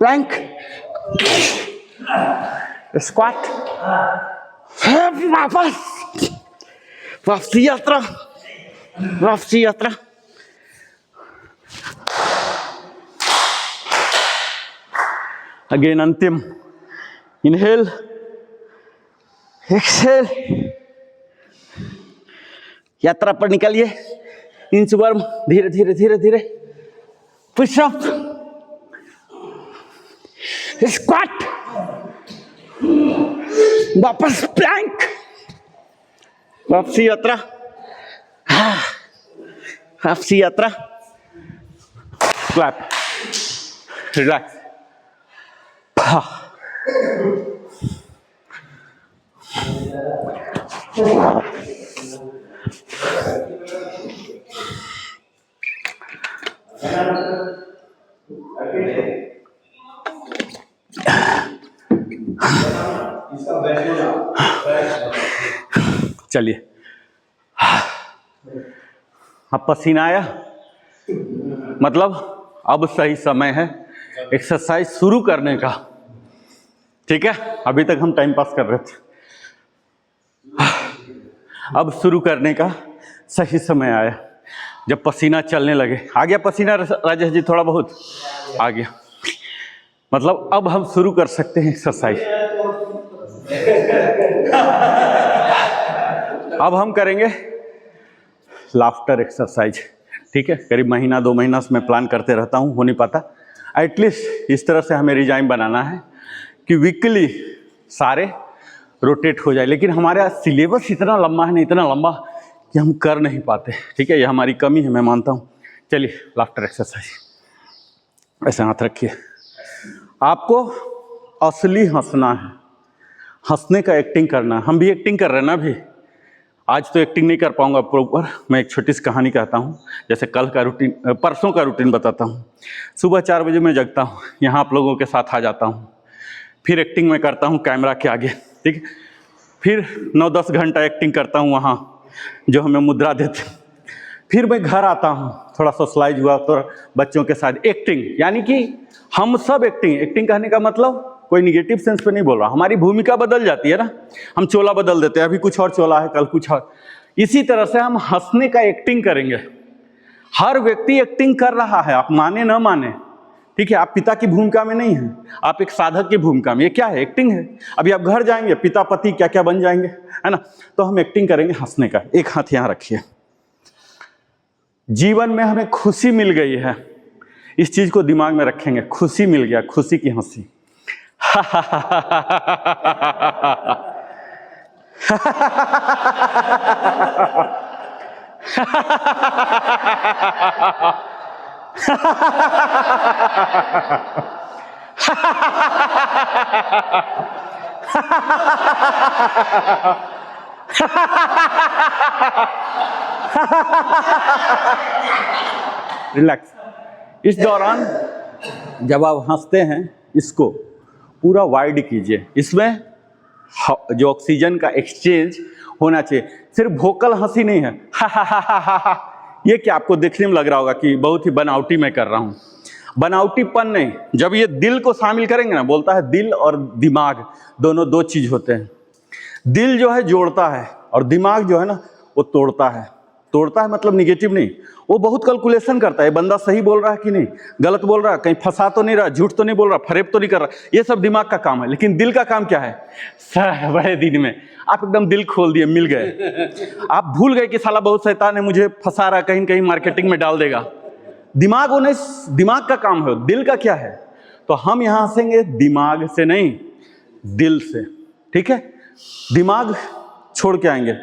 plank, squat, वापस, वापसी यात्रा, वापसी यात्रा, अगेन अंतिम, इनहेल, एक्सेल, यात्रा पर निकालिए, इंचवर्म, धीरे धीरे धीरे धीरे, पुशअप, स्क्वाट, वापस प्लैंक, वापसी यात्रा, आपसी यात्रा। Clap, relax. चलिए, अब पसीना आया, मतलब अब सही समय है एक्सरसाइज शुरू करने का। ठीक है, अभी तक हम टाइम पास कर रहे थे, अब शुरू करने का सही समय आया, जब पसीना चलने लगे। आ गया पसीना राजेश जी? थोड़ा बहुत आ गया, मतलब अब हम शुरू कर सकते हैं एक्सरसाइज। अब हम करेंगे लाफ्टर एक्सरसाइज। ठीक है, करीब महीना 2 महीना से मैं प्लान करते रहता हूँ, हो नहीं पाता। एटलीस्ट इस तरह से हमें रिजाइम बनाना है कि वीकली सारे रोटेट हो जाए, लेकिन हमारा सिलेबस इतना लंबा है ना, इतना लंबा कि हम कर नहीं पाते। ठीक है, ये हमारी कमी है, मैं मानता हूँ। चलिए, लाफ्टर एक्सरसाइज। ऐसे हाथ रखिए। आपको असली हंसना है, हंसने का एक्टिंग करना है। हम भी एक्टिंग कर रहे हैं ना अभी। आज तो एक्टिंग नहीं कर पाऊंगा प्रॉपर, मैं एक छोटी सी कहानी कहता हूँ। जैसे कल का रूटीन, परसों का रूटीन बताता हूँ। सुबह 4 बजे मैं जगता हूँ, यहाँ आप लोगों के साथ आ जाता हूँ, फिर एक्टिंग में करता हूँ कैमरा के आगे। ठीक है, फिर 9-10 घंटा एक्टिंग करता हूँ वहाँ जो हमें मुद्रा देते। फिर मैं घर आता हूँ, थोड़ा सोशलाइज हुआ तो बच्चों के साथ एक्टिंग, यानी कि हम सब एक्टिंग कहने का मतलब कोई निगेटिव सेंस पे नहीं बोल रहा। हमारी भूमिका बदल जाती है ना, हम चोला बदल देते हैं, अभी कुछ और चोला है, कल कुछ और। इसी तरह से हम हंसने का एक्टिंग करेंगे। हर व्यक्ति एक्टिंग कर रहा है, आप माने न माने। ठीक है, आप पिता की भूमिका में नहीं हैं, आप एक साधक की भूमिका में। ये क्या है? एक्टिंग है। अभी आप घर जाएंगे, पिता पति क्या क्या बन जाएंगे, है ना। तो हम एक्टिंग करेंगे हंसने का। एक हाथ यहाँ रखिए। जीवन में हमें खुशी मिल गई है, इस चीज को दिमाग में रखेंगे। खुशी मिल गया, खुशी की हंसी। रिलैक्स। इस दौरान जब आप हंसते हैं, इसको पूरा वाइड कीजिए। इसमें जो ऑक्सीजन का एक्सचेंज होना चाहिए। सिर्फ वोकल हंसी नहीं है, हा हा हा हा हा हा। ये क्या आपको देखने में लग रहा होगा कि बहुत ही बनावटी मैं कर रहा हूँ। बनावटीपन नहीं, जब ये दिल को शामिल करेंगे ना, बोलता है दिल और दिमाग दोनों 2 चीज होते हैं। दिल जो है जोड़ता है और दिमाग जो है ना वो तोड़ता है। तोड़ता है मतलब निगेटिव नहीं, वो बहुत कैलकुलेशन करता है, बंदा सही बोल रहा है कि नहीं, गलत बोल रहा है, कहीं फंसा तो नहीं रहा, झूठ तो नहीं बोल रहा, फरेब तो नहीं कर रहा। ये सब दिमाग का काम है। लेकिन दिल का काम क्या है? सर बड़े दिन में आप एकदम दिल खोल दिए, मिल गए। आप भूल गए कि साला बहुत शैतान है, मुझे फंसा रहा, कहीं कहीं मार्केटिंग में डाल देगा। दिमाग उन्हें, दिमाग का काम है। दिल का क्या है? तो हम यहां हंसेंगे दिमाग से नहीं, दिल से। ठीक है, दिमाग छोड़ के आएंगे,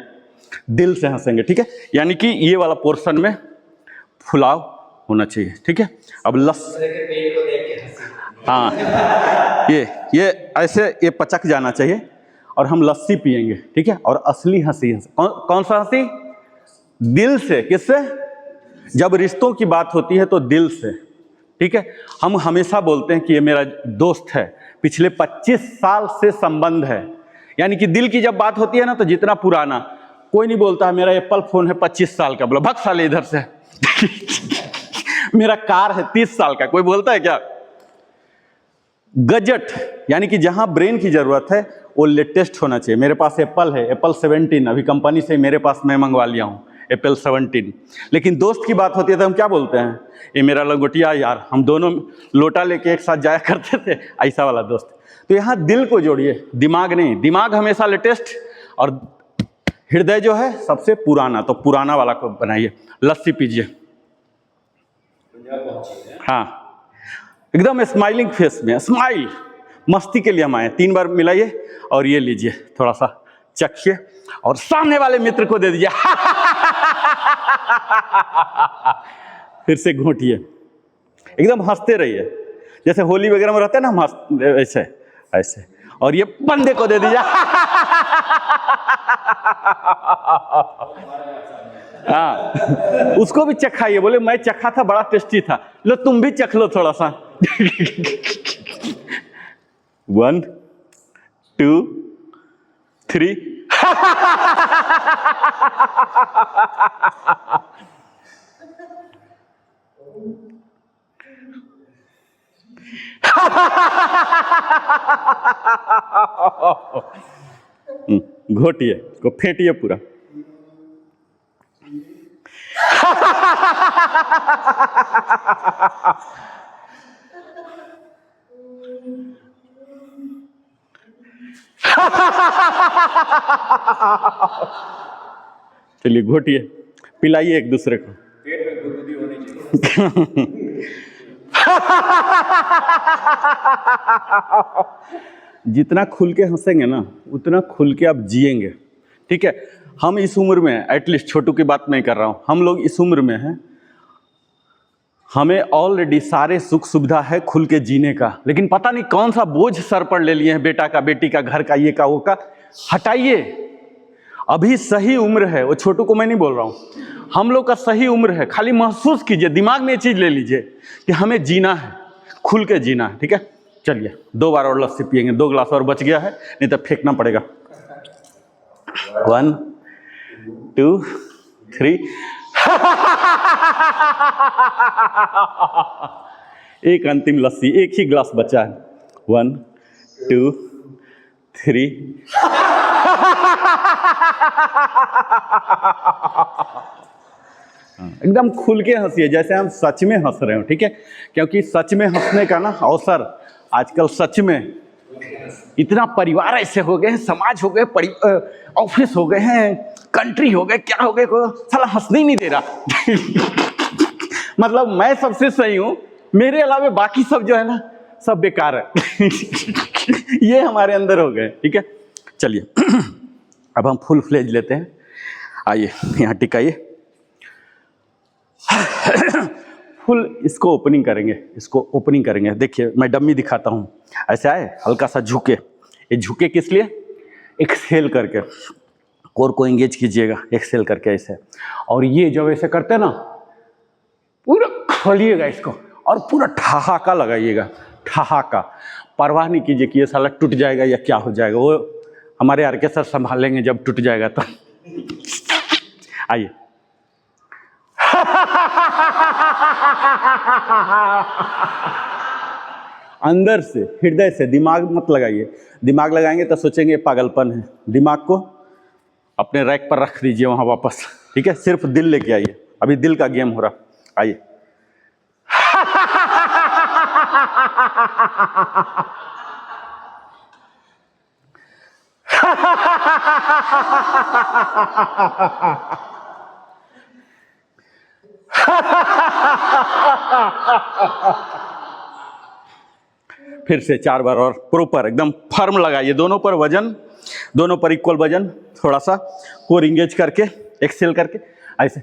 दिल से हंसेंगे। ठीक है, यानी कि ये वाला पोर्शन में फुलाव होना चाहिए। ठीक है, अब हाँ, ये ऐसे ये पचक जाना चाहिए और हम लस्सी पिएंगे। ठीक है, और असली हंसी कौन सा हंसी? दिल से। किससे? जब रिश्तों की बात होती है तो दिल से। ठीक है, हम हमेशा बोलते हैं कि ये मेरा दोस्त है, पिछले 25 साल से संबंध है। यानी कि दिल की जब बात होती है ना, तो जितना पुराना, कोई नहीं बोलता है मेरा एप्पल फोन है 25 साल का, बोला भग साले इधर से। मेरा कार है 30 साल का, कोई बोलता है क्या? गजट, यानी कि जहां ब्रेन की जरूरत है वो लेटेस्ट होना चाहिए। मेरे पास एप्पल है, एप्पल 17, अभी कंपनी से मेरे पास मैं मंगवा लिया हूं एप्पल 17। लेकिन दोस्त की बात होती है तो हम क्या बोलते हैं? ये मेरा लंगोटिया यार, हम दोनों लोटा लेके एक साथ जाया करते थे, ऐसा वाला दोस्त। तो यहाँ दिल को जोड़िए, दिमाग नहीं। दिमाग हमेशा लेटेस्ट और हृदय जो है सबसे पुराना, तो पुराना वाला को बनाइए। लस्सी पीजिए, हाँ, एकदम स्माइलिंग फेस में, स्माइल, मस्ती के लिए हम आए। 3 बार मिलाइए और ये लीजिए, थोड़ा सा चखिए और सामने वाले मित्र को दे दीजिए। फिर से घोटिए, एकदम हंसते रहिए, जैसे होली वगैरह में रहते हैं ना हम ऐसे ऐसे, और ये बंदे को दे दीजिए। हाँ, उसको भी चखाइए, बोले मैं चखा था, बड़ा टेस्टी था, लो तुम भी चख लो थोड़ा सा। 1 2 3। घोटिए को, फेंटिए पूरा। चलिए घोटिए, पिलाइए एक दूसरे को। पेट में गुदगुदी होनी चाहिए। जितना खुल के हंसेंगे ना उतना खुल के आप जिएंगे, ठीक है। हम इस उम्र में, एटलीस्ट छोटू की बात नहीं कर रहा हूँ, हम लोग इस उम्र में हैं, हमें ऑलरेडी सारे सुख सुविधा है खुल के जीने का, लेकिन पता नहीं कौन सा बोझ सर पर ले लिए हैं, बेटा का, बेटी का, घर का, ये का, वो का। हटाइए, अभी सही उम्र है, वो छोटू को मैं नहीं बोल रहा हूँ, हम लोग का सही उम्र है। खाली महसूस कीजिए, दिमाग में ये चीज़ ले लीजिए कि हमें जीना है, खुल के जीना है, ठीक है। चलिए 2 बार और लस्सी पिएंगे, 2 गिलास और बच गया है, नहीं तो फेंकना पड़ेगा। 1 2 3। एक अंतिम लस्सी, एक ही गिलास बचा है। 1 2 3। एकदम खुल के हंसिए, जैसे हम सच में हंस रहे हो, ठीक है। क्योंकि सच में हंसने का ना अवसर आजकल सच में इतना, परिवार ऐसे हो गए हैं, समाज हो गए, ऑफिस हो गए हैं, कंट्री हो गए, क्या हो गए, साला हंसने ही नहीं दे रहा। मतलब मैं सबसे सही हूँ, मेरे अलावा बाकी सब जो है ना सब बेकार है। ये हमारे अंदर हो गए, ठीक है। चलिए अब हम फुल फ्लेज लेते हैं। आइए यहाँ टिकाइए। फुल इसको ओपनिंग करेंगे, इसको ओपनिंग करेंगे। देखिए मैं डम्मी दिखाता हूँ, ऐसे आए, हल्का सा झुके। ये झुके किस लिए? एक्सहेल करके कोर को एंगेज कीजिएगा, एक्सहेल करके ऐसे। और ये जब ऐसे करते हैं ना, पूरा खोलिएगा इसको और पूरा ठहाका लगाइएगा, ठहाका। परवाह नहीं कीजिए कि ये साला टूट जाएगा या क्या हो जाएगा, वो हमारे आर.के. सर संभालेंगे जब टूट जाएगा तो। आइए। अंदर से, हृदय से, दिमाग मत लगाइए। दिमाग लगाएंगे तो सोचेंगे पागलपन है। दिमाग को अपने रैक पर रख दीजिए वहां वापस, ठीक है। सिर्फ दिल लेके आइए, अभी दिल का गेम हो रहा। आइए। फिर से 4 बार और प्रॉपर एकदम फर्म लगाइए, दोनों पर वजन, दोनों पर इक्वल वजन, थोड़ा सा कोर इंगेज करके, एक्सेल करके ऐसे।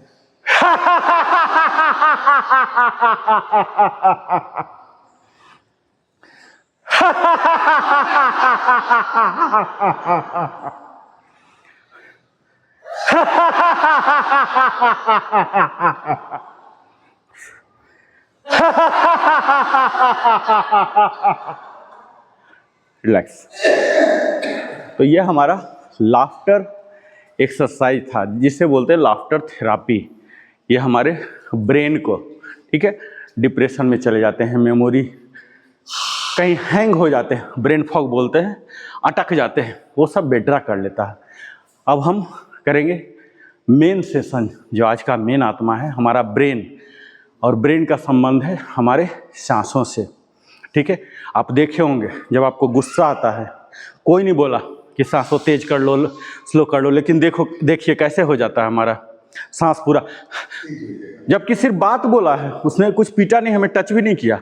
रिलैक्स। तो ये हमारा लाफ्टर एक्सरसाइज था, जिसे बोलते हैं लाफ्टर थेरापी। ये हमारे ब्रेन को, ठीक है, डिप्रेशन में चले जाते हैं, मेमोरी कहीं हैंग हो जाते हैं, ब्रेन फॉग बोलते हैं, अटक जाते हैं, वो सब बेड्रा कर लेता है। अब हम करेंगे मेन सेशन, जो आज का मेन आत्मा है, हमारा ब्रेन। और ब्रेन का संबंध है हमारे सांसों से, ठीक है। आप देखे होंगे जब आपको गुस्सा आता है, कोई नहीं बोला कि सांसों तेज कर लो, स्लो कर लो, लेकिन देखिए कैसे हो जाता है हमारा सांस पूरा। जबकि सिर्फ बात बोला है, उसने कुछ पीटा नहीं, हमें टच भी नहीं किया,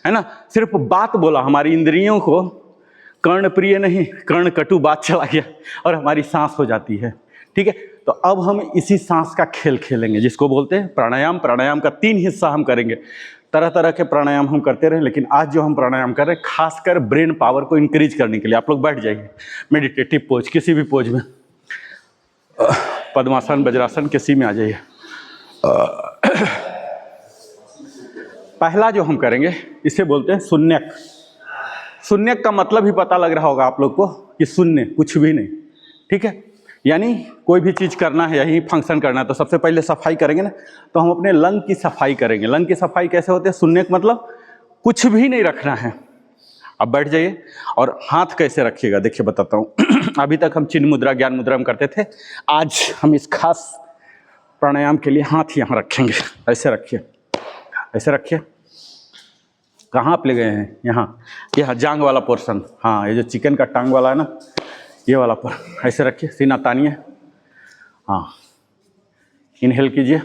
है ना, सिर्फ बात बोला। हमारी इंद्रियों को कर्ण प्रिय नहीं, कर्ण कटु बात चला गया और हमारी सांस हो जाती है, ठीक है। तो अब हम इसी सांस का खेल खेलेंगे जिसको बोलते हैं प्राणायाम। प्राणायाम का 3 हिस्सा हम करेंगे। तरह तरह के प्राणायाम हम करते रहे, लेकिन आज जो हम प्राणायाम कर रहे हैं खासकर ब्रेन पावर को इंक्रीज करने के लिए। आप लोग बैठ जाइए, मेडिटेटिव पोज, किसी भी पोज में, पद्मासन, वज्रासन, किसी में आ जाइए। पहला जो हम करेंगे इसे बोलते हैं शून्यक। शून्यक का मतलब ही पता लग रहा होगा आप लोग को कि शून्य, कुछ भी नहीं, ठीक है। यानी कोई भी चीज़ करना है, यही फंक्शन करना है, तो सबसे पहले सफाई करेंगे ना, तो हम अपने लंग की सफाई करेंगे। लंग की सफाई कैसे होती है? शून्यक मतलब कुछ भी नहीं रखना है। अब बैठ जाइए और हाथ कैसे रखिएगा देखिए बताता हूँ। अभी तक हम चिन्ह मुद्रा, ज्ञान मुद्रा में करते थे, आज हम इस खास प्राणायाम के लिए हाथ यहाँ रखेंगे। ऐसे रखिए, ऐसे रखिए। कहाँ आप ले गए हैं? यहाँ, यह जांग वाला पोर्शन, हाँ, ये जो चिकन का टांग वाला है ना, ये वाला पर ऐसे रखिए, सीना तानिए। हाँ, इनहेल कीजिए,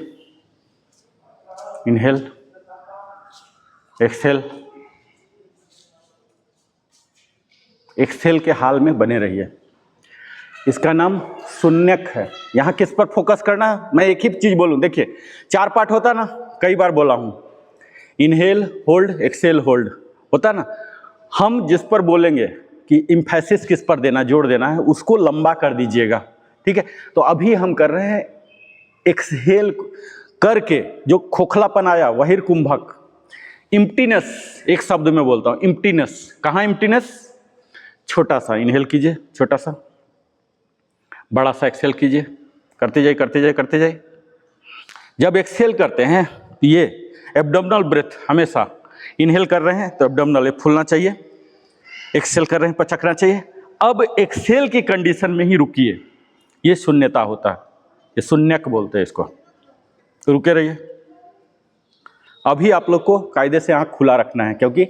इनहेल, एक्सहेल। एक्सहेल के हाल में बने रहिए। इसका नाम शून्यक है। यहाँ किस पर फोकस करना है? मैं एक ही चीज बोलूँ, देखिए 4 पार्ट होता ना, कई बार बोला हूँ, इनहेल, होल्ड, एक्सहेल, होल्ड होता ना। हम जिस पर बोलेंगे कि इम्फेसिस किस पर देना, जोड़ देना है, उसको लंबा कर दीजिएगा, ठीक है। तो अभी हम कर रहे हैं एक्सहेल करके जो खोखलापन आया, वहीर कुंभक, इम्प्टीनेस, एक शब्द में बोलता हूँ, इम्प्टीनेस। कहाँ इम्प्टीनेस? छोटा सा इनहेल कीजिए, छोटा सा, बड़ा सा एक्सहेल कीजिए, करते जाइए, करते जाइए, करते जाइए। जब एक्सहेल करते हैं तो ये एब्डोमिनल ब्रेथ, हमेशा इनहेल कर रहे हैं तो एब्डोमिनल ये फूलना चाहिए, एक्सहेल कर रहे हैं पचकना चाहिए। अब एक्सहेल की कंडीशन में ही रुकिए, ये शून्यता होता है, ये शून्यक बोलते हैं इसको। रुके रहिए। अभी आप लोग को कायदे से आंख खुला रखना है, क्योंकि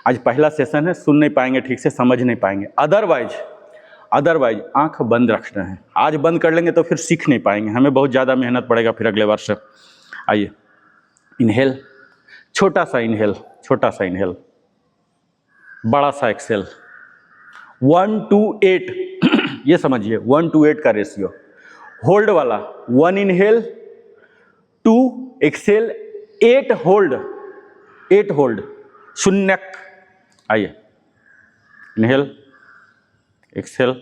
आज पहला सेशन है, सुन नहीं पाएंगे ठीक से, समझ नहीं पाएंगे। अदरवाइज आंख बंद रखना है। आज बंद कर लेंगे तो फिर सीख नहीं पाएंगे, हमें बहुत ज़्यादा मेहनत पड़ेगा फिर अगले वर्ष। आइए, इनहेल, छोटा सा इनहेल, छोटा सा इनहेल, बड़ा सा एक्सहेल। 1 to 8 ये समझिए, 1 to 8 का रेशियो। होल्ड वाला 1 इनहेल, 2 एक्सहेल, 8 होल्ड, 8 होल्ड, शून्यक। आइए, इनहेल, एक्सहेल,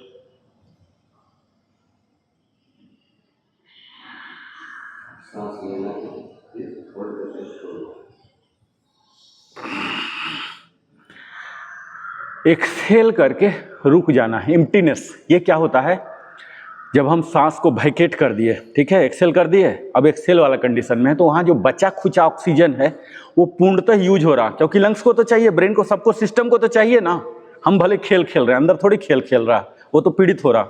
एक्सहेल करके रुक जाना है। एम्प्टीनेस, ये क्या होता है? जब हम सांस को वैकेट कर दिए, ठीक है, एक्सहेल कर दिए, अब एक्सहेल वाला कंडीशन में है, तो वहाँ जो बचा खुचा ऑक्सीजन है वो पूर्णतः यूज हो रहा, क्योंकि लंग्स को तो चाहिए, ब्रेन को, सबको, सिस्टम को तो चाहिए ना। हम भले खेल खेल रहे हैं, अंदर थोड़ी खेल खेल रहा, वो तो पीड़ित हो रहा।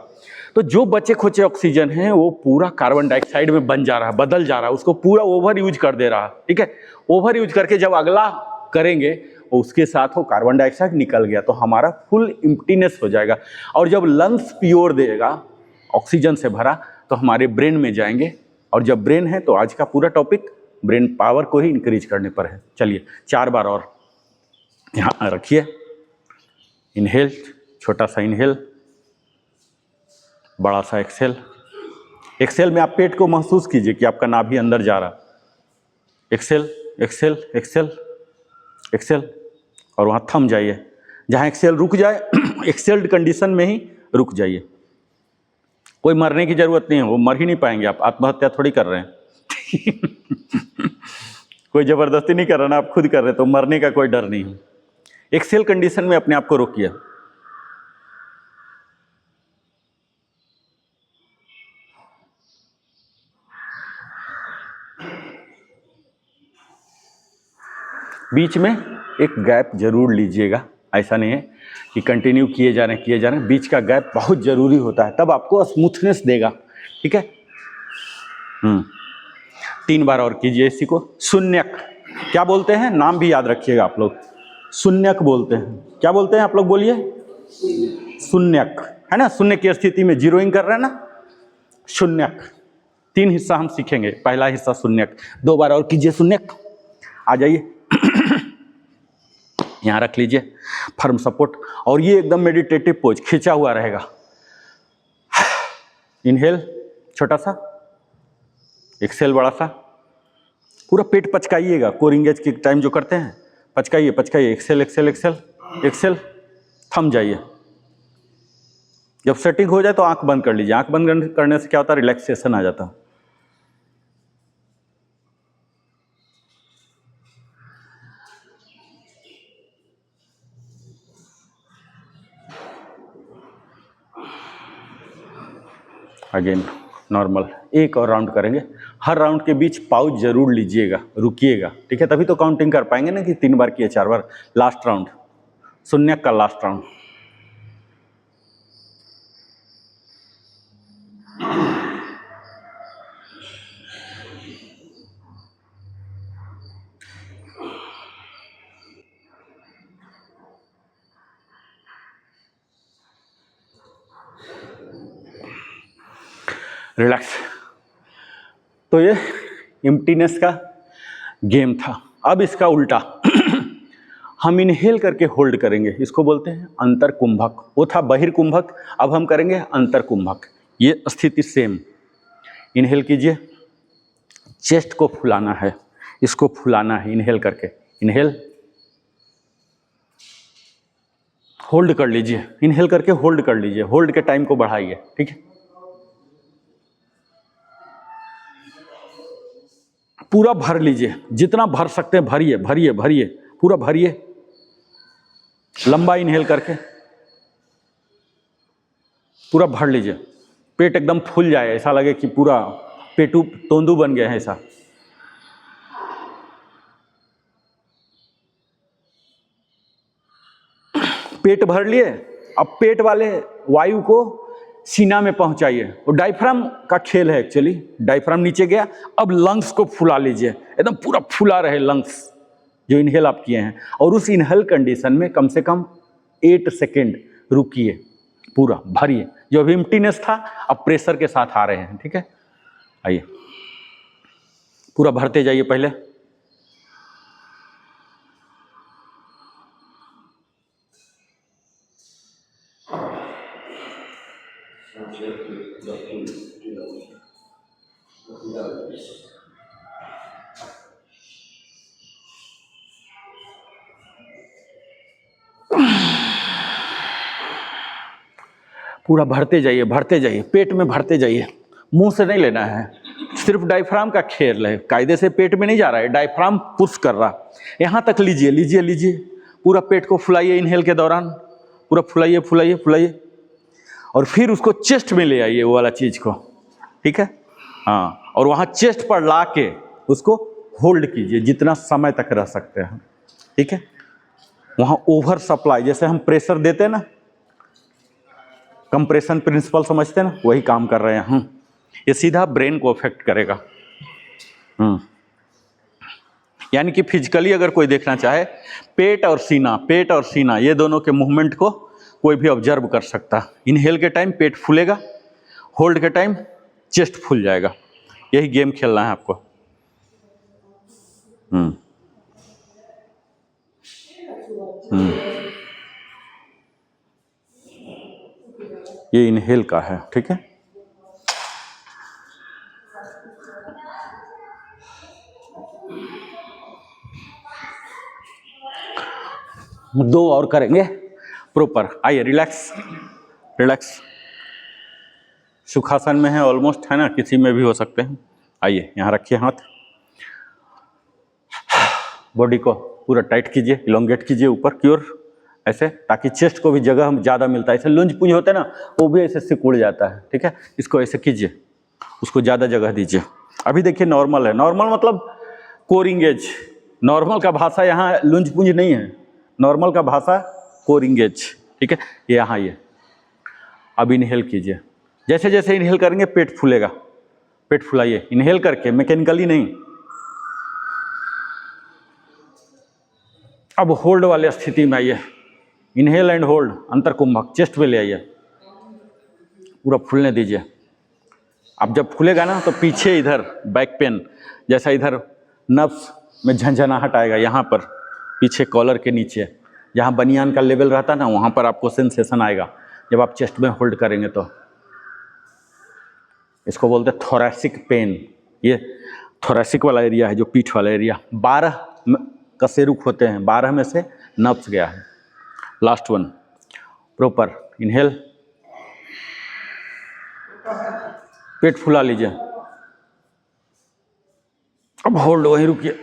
तो जो बचे खुचे ऑक्सीजन है वो पूरा कार्बन डाइऑक्साइड में बन जा रहा है, बदल जा रहा है, उसको पूरा ओवर यूज कर दे रहा है, ठीक है। ओवर यूज करके जब अगला करेंगे उसके साथ वो कार्बन डाइऑक्साइड निकल गया तो हमारा फुल एम्प्टीनेस हो जाएगा। और जब लंग्स प्योर देगा, ऑक्सीजन से भरा, तो हमारे ब्रेन में जाएंगे। और जब ब्रेन है तो आज का पूरा टॉपिक ब्रेन पावर को ही इंक्रीज करने पर है। चलिए 4 बार और यहाँ रखिए। इनहेल, छोटा सा इनहेल, बड़ा सा एक्सहेल। एक्सहेल में आप पेट को महसूस कीजिए कि आपका नाभि अंदर जा रहा। एक्सहेल, एक्सहेल, एक्सहेल, एक्सहेल, और वहाँ थम जाइए। जहाँ एक्सहेल रुक जाए, एक्सहेल्ड कंडीशन में ही रुक जाइए। कोई मरने की जरूरत नहीं है, वो मर ही नहीं पाएंगे। आप आत्महत्या थोड़ी कर रहे हैं। कोई जबरदस्ती नहीं कर रहा ना, आप खुद कर रहे हैं, तो मरने का कोई डर नहीं है। एक्सहेल कंडीशन में अपने आप को रोकिए। बीच में एक गैप जरूर लीजिएगा, ऐसा नहीं है कि कंटिन्यू किए जा रहे हैं। बीच का गैप बहुत जरूरी होता है, तब आपको स्मूथनेस देगा, ठीक है। 3 बार और कीजिए इसी को। शून्यक क्या बोलते हैं? नाम भी याद रखिएगा आप लोग, शून्यक बोलते हैं। क्या बोलते हैं आप लोग? बोलिए, शून्यक, है ना। शून्य की स्थिति में जीरोइंग कर रहे हैं ना, शून्यक। 3 हिस्सा हम सीखेंगे। पहला हिस्सा शून्यक, 2 बार और कीजिए शून्यक। आ जाइए, यहाँ रख लीजिए, फर्म सपोर्ट, और ये एकदम मेडिटेटिव पोज, खींचा हुआ रहेगा। इनहेल, छोटा सा, एक्सेल बड़ा सा, पूरा पेट पचकाइएगा। कोर इंगेज के टाइम जो करते हैं, पचकाइए पचकाइए, एक्सेल एक्सेल एक्सेल एक्सेल, थम जाइए। जब सेटिंग हो जाए तो आंख बंद कर लीजिए। आंख बंद करने से क्या होता है, रिलैक्सेशन आ जाता है। अगेन नॉर्मल, एक और राउंड करेंगे। हर राउंड के बीच पाउज जरूर लीजिएगा, रुकिएगा, ठीक है, तभी तो काउंटिंग कर पाएंगे ना कि 3 बार किए 4 बार। लास्ट राउंड, शून्य का लास्ट राउंड। रिलैक्स। तो ये एम्प्टीनेस का गेम था। अब इसका उल्टा हम इनहेल करके होल्ड करेंगे, इसको बोलते हैं अंतर कुंभक। वो था बहिर्कुंभक, अब हम करेंगे अंतर कुंभक। ये स्थिति सेम। इनहेल कीजिए, चेस्ट को फुलाना है, इसको फुलाना है इनहेल करके। इनहेल, होल्ड कर लीजिए, इनहेल करके होल्ड कर लीजिए, होल्ड के टाइम को बढ़ाइए, ठीक है। पूरा भर लीजिए, जितना भर सकते हैं भरिए भरिए भरिए, पूरा भरिए, लंबा इनहेल करके पूरा भर लीजिए। पेट एकदम फूल जाए, ऐसा लगे कि पूरा पेटू तोंदू बन गया है ऐसा। पेट भर लिए, अब पेट वाले वायु को सीना में पहुंचाइए। और डायफ्राम का खेल है एक्चुअली। डायफ्राम नीचे गया, अब लंग्स को फुला लीजिए, एकदम पूरा फुला रहे लंग्स जो इनहेल आप किए हैं। और उस इनहेल कंडीशन में कम से कम 8 सेकेंड रुकिए, पूरा भरिए। जो अभी एम्प्टीनेस था अब प्रेशर के साथ आ रहे हैं, ठीक है। आइए, पूरा भरते जाइए पहले। पूरा भरते जाइए, भरते जाइए, पेट में भरते जाइए। मुंह से नहीं लेना है, सिर्फ डायफ्राम का खेल है, कायदे से पेट में नहीं जा रहा है, डायफ्राम पुश कर रहा। यहाँ तक लीजिए लीजिए लीजिए, पूरा पेट को फुलाइए इनहेल के दौरान, पूरा फुलाइए फुलाइए फुलाइए। और फिर उसको चेस्ट में ले आइए, वो वाला चीज़ को, ठीक है। हाँ, और वहाँ चेस्ट पर ला के उसको होल्ड कीजिए जितना समय तक रह सकते हैं, ठीक है। वहाँ ओवर सप्लाई, जैसे हम प्रेशर देते हैं ना, कंप्रेशन प्रिंसिपल समझते हैं ना, वही काम कर रहे हैं। ये सीधा ब्रेन को अफेक्ट करेगा। यानी कि फिजिकली अगर कोई देखना चाहे, पेट और सीना ये दोनों के मूवमेंट को कोई भी ऑब्जर्व कर सकता है। इनहेल के टाइम पेट फूलेगा, होल्ड के टाइम चेस्ट फूल जाएगा। यही गेम खेलना है आपको। ये इनहेल का है, ठीक है। दो और करेंगे प्रॉपर। आइए, रिलैक्स रिलैक्स। सुखासन में है ऑलमोस्ट, है ना, किसी में भी हो सकते हैं। आइए, यहाँ रखिए हाथ, बॉडी को पूरा टाइट कीजिए, इलोंगेट कीजिए ऊपर की ओर ऐसे, ताकि चेस्ट को भी जगह ज़्यादा मिलता है। ऐसे लुंज पुंज होते हैं ना, वो भी ऐसे सिकुड़ जाता है, ठीक है। इसको ऐसे कीजिए, उसको ज़्यादा जगह दीजिए। अभी देखिए नॉर्मल है, नॉर्मल मतलब कोर इंगेज। नॉर्मल का भाषा यहाँ लुंज पुंज नहीं है, नॉर्मल का भाषा कोर इंगेज, ठीक है। ये यहाँ ये। अब इनहेल कीजिए, जैसे जैसे इनहेल करेंगे पेट फूलेगा, पेट फुलाइए इनहेल करके, मैकेनिकली नहीं। अब होल्ड वाले स्थिति में आइए, इनहेल एंड होल्ड, अंतर कुंभक, चेस्ट पे ले आइए, पूरा फूलने दीजिए। अब जब फूलेगा ना तो पीछे इधर बैक पेन, जैसा इधर नब्स में झंझनाहट आएगा, यहाँ पर पीछे कॉलर के नीचे जहाँ बनियान का लेवल रहता है ना, वहाँ पर आपको सेंसेशन आएगा जब आप चेस्ट में होल्ड करेंगे। तो इसको बोलते हैं थोरैसिक पेन। ये थोरैसिक वाला एरिया है, जो पीठ वाला एरिया। 12 कशेरुक होते हैं, 12 में से नप्स गया है। लास्ट वन, प्रॉपर इनहेल, पेट फुला लीजिए, अब होल्ड, वहीं रुकिए,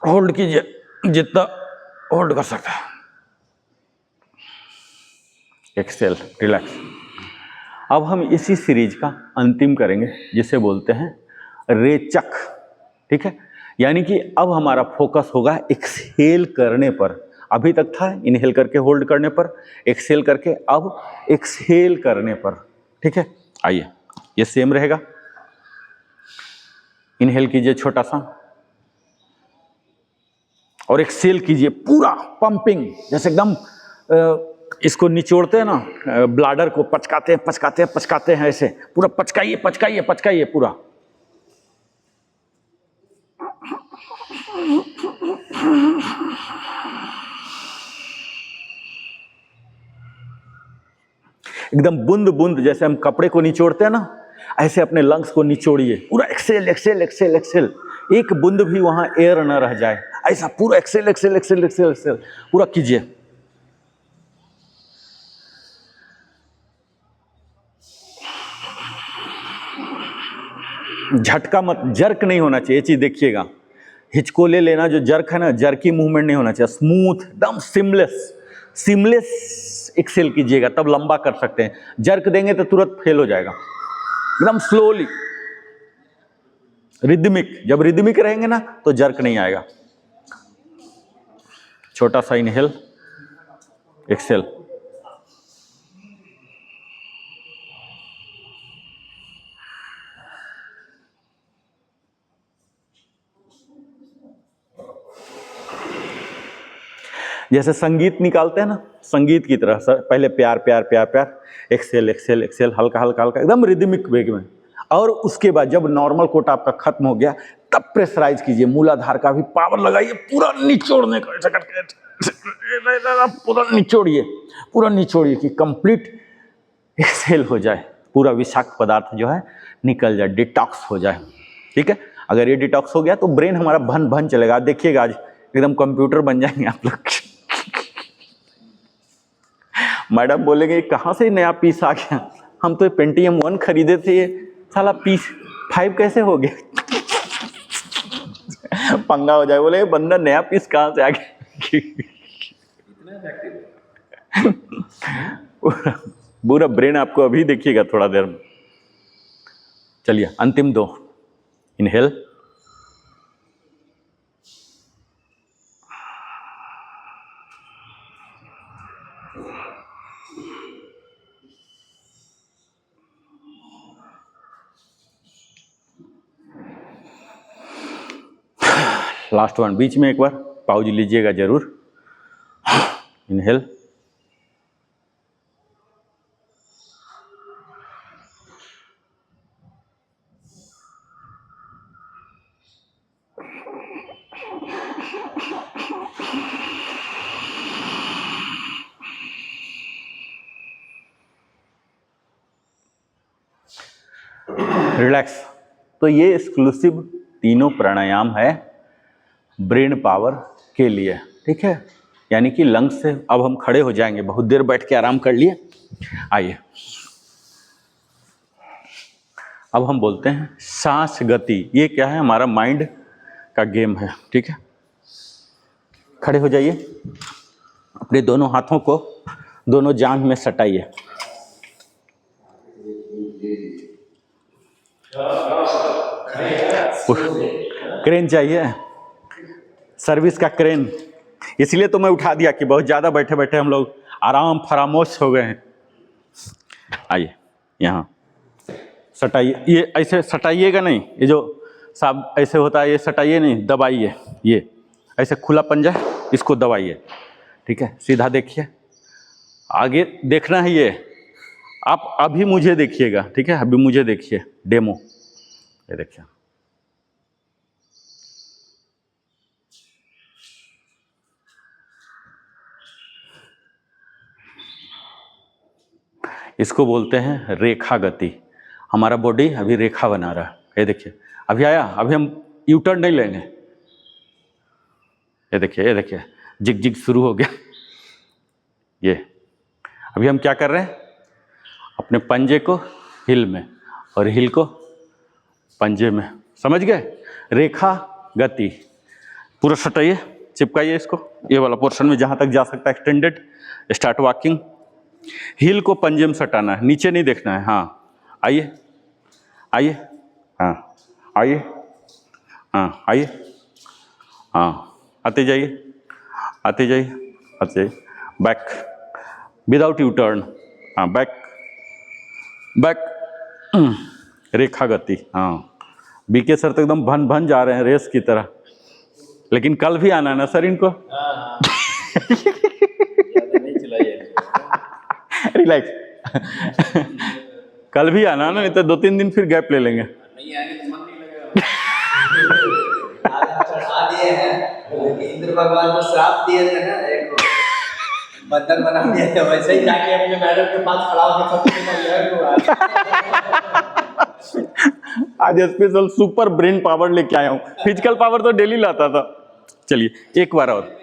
होल्ड कीजिए जितना होल्ड कर सकता है। Exhale, relax. अब हम इसी सीरीज का अंतिम करेंगे, जिसे बोलते हैं रेचक। ठीक है, यानी कि अब हमारा फोकस होगा एक्सहेल करने पर। अभी तक था इनहेल करके होल्ड करने पर, एक्सहेल करके, अब एक्सहेल करने पर। ठीक है, आइए, ये सेम रहेगा। इनहेल कीजिए छोटा सा, और एक्सहेल कीजिए पूरा पंपिंग, जैसे एकदम इसको निचोड़ते हैं ना, ब्लाडर को पचकाते हैं पचकाते हैं पचकाते हैं, ऐसे पूरा पचकाइए पचकाइए पचकाइए पूरा। एकदम बूंद बूंद, जैसे हम कपड़े को निचोड़ते हैं ना, ऐसे अपने लंग्स को निचोड़िए पूरा। एक्सेल एक्सेल एक्सेल एक्सेल, एक बूंद भी वहां एयर न रह जाए, ऐसा पूरा exhale exhale exhale exhale exhale पूरा कीजिए। झटका मत, जर्क नहीं होना चाहिए, ये चीज देखिएगा। हिचकोले लेना, जो जर्क है ना, जर्की मूवमेंट नहीं होना चाहिए, स्मूथ एकदम सिमलेस। सिमलेस एक्सेल कीजिएगा, तब लंबा कर सकते हैं। जर्क देंगे तो तुरंत फेल हो जाएगा। एकदम स्लोली, रिदमिक, जब रिदमिक रहेंगे ना तो जर्क नहीं आएगा। छोटा सा इनहेल, एक्सेल, जैसे संगीत निकालते हैं ना, संगीत की तरह सर, पहले प्यार प्यार प्यार प्यार, एक्सेल एक्सेल एक्सेल, हल्का हल्का हल्का, एकदम रिदमिक वेग में। और उसके बाद जब नॉर्मल कोटा आपका खत्म हो गया, तब प्रेशराइज कीजिए, मूलाधार का भी पावर लगाइए, पूरा निचोड़ने का, ऐसा करके पूरा निचोड़िए, पूरा निचोड़िए कि कंप्लीट एक्सेल हो जाए, पूरा विषाक्त पदार्थ जो है निकल जाए, डिटॉक्स हो जाए। ठीक है, अगर ये डिटॉक्स हो गया तो ब्रेन हमारा भन भन चलेगा। देखिएगा आज एकदम कंप्यूटर बन जाएंगे आप लोग। मैडम बोलेंगे कहाँ से नया पीस आ गया, हम तो पेंटियम 1 खरीदे थे, ये साला पीस 5 कैसे हो गया। पंगा हो जाए, बोले बंदा नया पीस कहाँ से आ गया। पूरा ब्रेन आपको अभी देखिएगा थोड़ा देर में। चलिए अंतिम 2, इनहेल, लास्ट वन। बीच में एक बार पाउज लीजिएगा जरूर। Inhale, relax. तो ये एक्सक्लूसिव तीनों प्राणायाम है ब्रेन पावर के लिए। ठीक है, यानी कि लंग्स से अब हम खड़े हो जाएंगे, बहुत देर बैठ के आराम कर लिए। आइए अब हम बोलते हैं सांस गति। ये क्या है, हमारा माइंड का गेम है। ठीक है, खड़े हो जाइए, अपने दोनों हाथों को दोनों जांघ में सटाइए। क्रेन चाहिए, सर्विस का क्रेन, इसलिए तो मैं उठा दिया कि बहुत ज़्यादा बैठे बैठे हम लोग आराम फरामोश हो गए हैं। आइए यहाँ सटाइए, ये ऐसे सटाइएगा नहीं, ये जो साब ऐसे होता है ये सटाइए नहीं, दबाइए। ये ऐसे खुला पंजा है, इसको दबाइए। ठीक है, सीधा देखिए, आगे देखना है। ये आप अभी मुझे देखिएगा। ठीक है, अभी मुझे देखिए, डेमो, ये देखिए। इसको बोलते हैं रेखा गति। हमारा बॉडी अभी रेखा बना रहा है, ये देखिए अभी आया, अभी हम यू टर्न नहीं लेंगे। ये देखिए जिग जिग शुरू हो गया। ये अभी हम क्या कर रहे हैं, अपने पंजे को हिल में और हिल को पंजे में, समझ गए? रेखा गति। पूरा सटाइए, चिपकाइए इसको, ये वाला पोर्शन में जहाँ तक जा सकता है एक्सटेंडेड। स्टार्ट वॉकिंग, हील को पंजे में सटाना है, नीचे नहीं देखना है। हाँ आइए आइए, हाँ आइए, हाँ आइए, हाँ आते जाइए आते जाइए आते जाइए। बैक विदाउट यू टर्न, हाँ बैक बैक, रेखा गति। हाँ बीके सर तो एकदम भन भन जा रहे हैं रेस की तरह, लेकिन कल भी आना है ना सर इनको। रिलैक्स, कल भी आना ना, नहीं तो 2-3 दिन फिर गैप ले लेंगे। नहीं आएंगे तो मन नहीं लगेगा। चढ़ा दिए हैं, इंद्र भगवान को श्राप दिए थे ना, एक बंधन बना दिए थे, वैसे ही जाके अपने मैडम के पास खड़ा होकर आज स्पेशल सुपर ब्रेन पावर लेके आया हूँ। फिजिकल पावर तो डेली लाता था। चलिए एक बार और,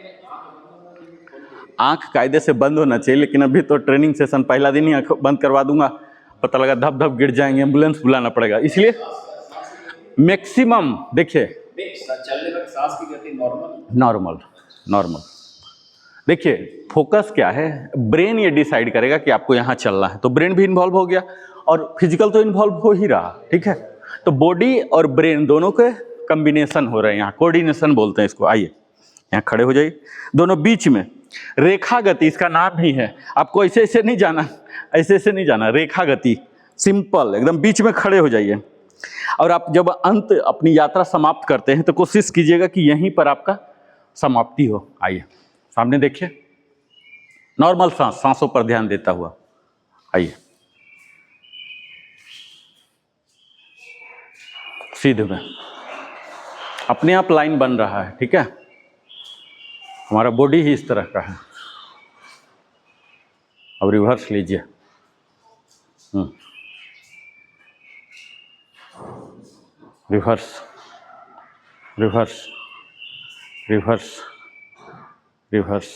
आंख कायदे से बंद होना चाहिए, लेकिन अभी तो ट्रेनिंग सेशन पहला दिन ही आंख बंद करवा दूंगा, पता लगा धप धप गिर जाएंगे, एम्बुलेंस बुलाना पड़ेगा। इसलिए मैक्सिमम देखिए, चलने तक सांस की गति नॉर्मल। देखिए फोकस क्या है, ब्रेन ये डिसाइड करेगा कि आपको यहाँ चलना है, तो ब्रेन भी इन्वॉल्व हो गया और फिजिकल तो इन्वॉल्व हो ही रहा, ठीक है। तो बॉडी और ब्रेन दोनों के कॉम्बिनेशन हो रहे हैं यहाँ, कोऑर्डिनेशन बोलते हैं इसको। आइए यहाँ खड़े हो जाइए, दोनों बीच में रेखा गति, इसका नाम ही है। आपको ऐसे ऐसे नहीं जाना, ऐसे नहीं जाना, रेखा गति, सिंपल एकदम बीच में खड़े हो जाइए। और आप जब अंत अपनी यात्रा समाप्त करते हैं तो कोशिश कीजिएगा कि यहीं पर आपका समाप्ति हो। आइए सामने देखिए, नॉर्मल सांसों पर ध्यान देता हुआ आइए, सीधे में अपने आप लाइन बन रहा है, ठीक है। हमारा बॉडी ही इस तरह का है। अब रिवर्स लीजिए, reverse reverse reverse reverse,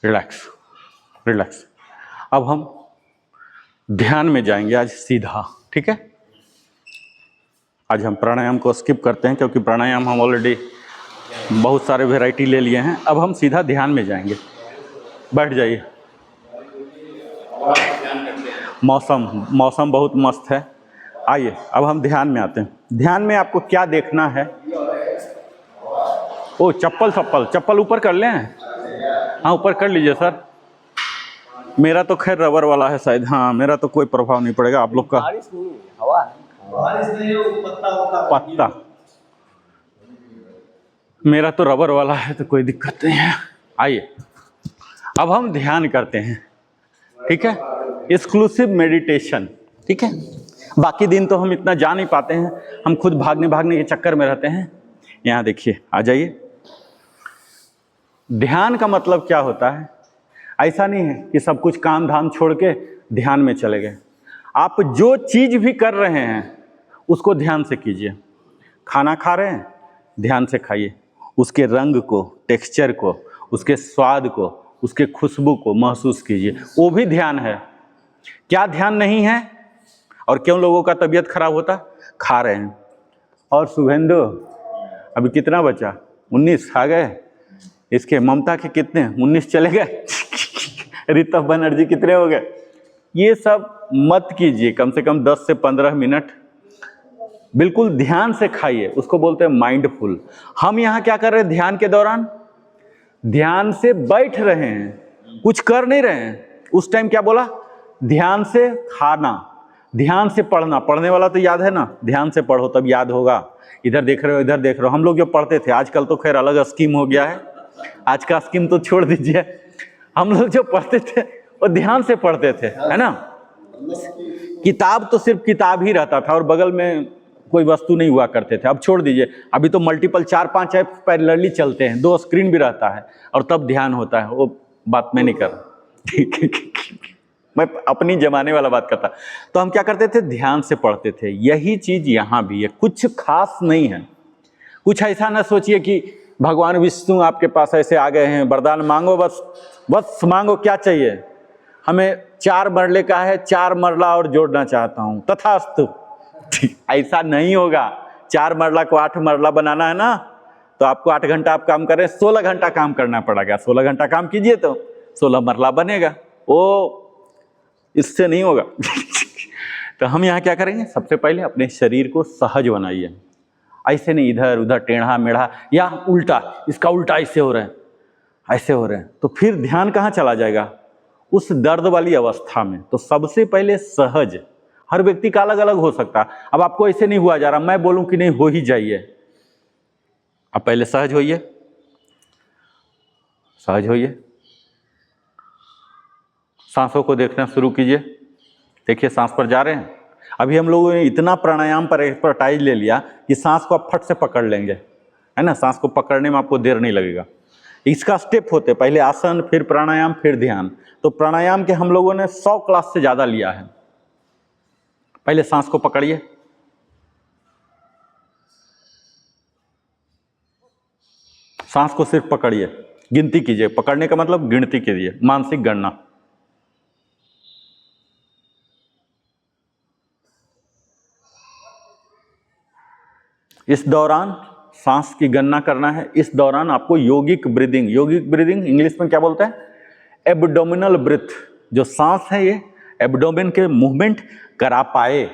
relax relax. अब हम ध्यान में जाएंगे आज सीधा, ठीक है। आज हम प्राणायाम को स्किप करते हैं, क्योंकि प्राणायाम हम ऑलरेडी बहुत सारे वैरायटी ले लिए हैं। अब हम सीधा ध्यान में जाएंगे। बैठ जाइए। मौसम बहुत मस्त है। आइए अब हम ध्यान में आते हैं। ध्यान में आपको क्या देखना है? ओ चप्पल ऊपर कर लें? हाँ ऊपर कर लीजिए सर। मेरा तो खैर रबर वाला है शायद, हाँ मेरा तो कोई प्रभाव नहीं पड़ेगा। आप लोग का बारिश नहीं हो, पत्ता, मेरा तो रबर वाला है तो कोई दिक्कत नहीं है। आइए अब हम ध्यान करते हैं, ठीक है। एक्सक्लूसिव मेडिटेशन, ठीक है। बाकी दिन तो हम इतना जा नहीं पाते हैं, हम खुद भागने के चक्कर में रहते हैं। यहाँ देखिए, आ जाइए। ध्यान का मतलब क्या होता है? ऐसा नहीं है कि सब कुछ काम धाम छोड़ के ध्यान में चले गए। आप जो चीज भी कर रहे हैं उसको ध्यान से कीजिए। खाना खा रहे हैं, ध्यान से खाइए। उसके रंग को, टेक्सचर को, उसके स्वाद को, उसके खुशबू को महसूस कीजिए, वो भी ध्यान है। क्या ध्यान नहीं है? और क्यों लोगों का तबीयत खराब होता? खा रहे हैं। और शुभेंदु अभी कितना बचा? 19 आ गए। इसके ममता के कितने? 19 चले गए। ऋतव बनर्जी कितने हो गए? ये सब मत कीजिए। कम से कम 10 से 15 मिनट बिल्कुल ध्यान से खाइए। उसको बोलते हैं माइंडफुल। हम यहाँ क्या कर रहे हैं? ध्यान के दौरान ध्यान से बैठ रहे हैं, कुछ कर नहीं रहे हैं। उस टाइम क्या बोला? ध्यान से खाना, ध्यान से पढ़ना। पढ़ने वाला तो याद है ना, ध्यान से पढ़ो तब याद होगा। इधर देख रहे हो, इधर देख रहे हो। हम लोग जो पढ़ते थे, आजकल तो खैर अलग स्कीम हो गया है। आज का स्कीम तो छोड़ दीजिए। हम लोग जो पढ़ते थे वो ध्यान से पढ़ते थे, है ना। किताब तो सिर्फ किताब ही रहता था और बगल में कोई वस्तु नहीं हुआ करते थे। अब छोड़ दीजिए, अभी तो मल्टीपल 4-5 ऐप पैरेलली चलते हैं, 2 स्क्रीन भी रहता है और तब ध्यान होता है। वो बात मैं नहीं कर रहा, ठीक है। मैं अपनी जमाने वाला बात करता। तो हम क्या करते थे, ध्यान से पढ़ते थे। यही चीज यहाँ भी है, कुछ खास नहीं है। कुछ ऐसा ना सोचिए कि भगवान विष्णु आपके पास ऐसे आ गए हैं, वरदान मांगो, बस मांगो, क्या चाहिए हमें, 4 मरले का है, 4 मरला और जोड़ना चाहता हूं, तथास्तु। ऐसा नहीं होगा। 4 मरला को 8 मरला बनाना है ना, तो आपको 8 घंटा आप काम करें, 16 घंटा काम करना पड़ेगा। 16 घंटा काम कीजिए तो 16 मरला बनेगा, वो इससे नहीं होगा। तो हम यहाँ क्या करेंगे, सबसे पहले अपने शरीर को सहज बनाइए। ऐसे नहीं इधर उधर टेढ़ा मेढ़ा या उल्टा, इसका उल्टा ऐसे हो रहा है, ऐसे हो रहे हैं, तो फिर ध्यान कहाँ चला जाएगा, उस दर्द वाली अवस्था में। तो सबसे पहले सहज, हर व्यक्ति का अलग अलग हो सकता है। अब आपको ऐसे नहीं हुआ जा रहा, मैं बोलूं कि नहीं हो ही जाइए, अब पहले सहज होइए, सहज होइए। सांसों को देखना शुरू कीजिए, देखिए सांस पर जा रहे हैं। अभी हम लोगों ने इतना प्राणायाम पर एक्सपर्टाइज ले लिया कि सांस को आप फट से पकड़ लेंगे, है ना। सांस को पकड़ने में आपको देर नहीं लगेगा। इसका स्टेप होते, पहले आसन, फिर प्राणायाम, फिर ध्यान। तो प्राणायाम के हम लोगों ने 100 क्लास से ज्यादा लिया है। पहले सांस को पकड़िए, सांस को सिर्फ पकड़िए, गिनती कीजिए। पकड़ने का मतलब गिनती कीजिए, मानसिक गणना। इस दौरान सांस की गणना करना है। इस दौरान आपको योगिक ब्रीदिंग, योगिक ब्रीदिंग इंग्लिश में क्या बोलते हैं, एब्डोमिनल ब्रीथ। जो सांस है ये एब्डोमेन के मूवमेंट करा पाए,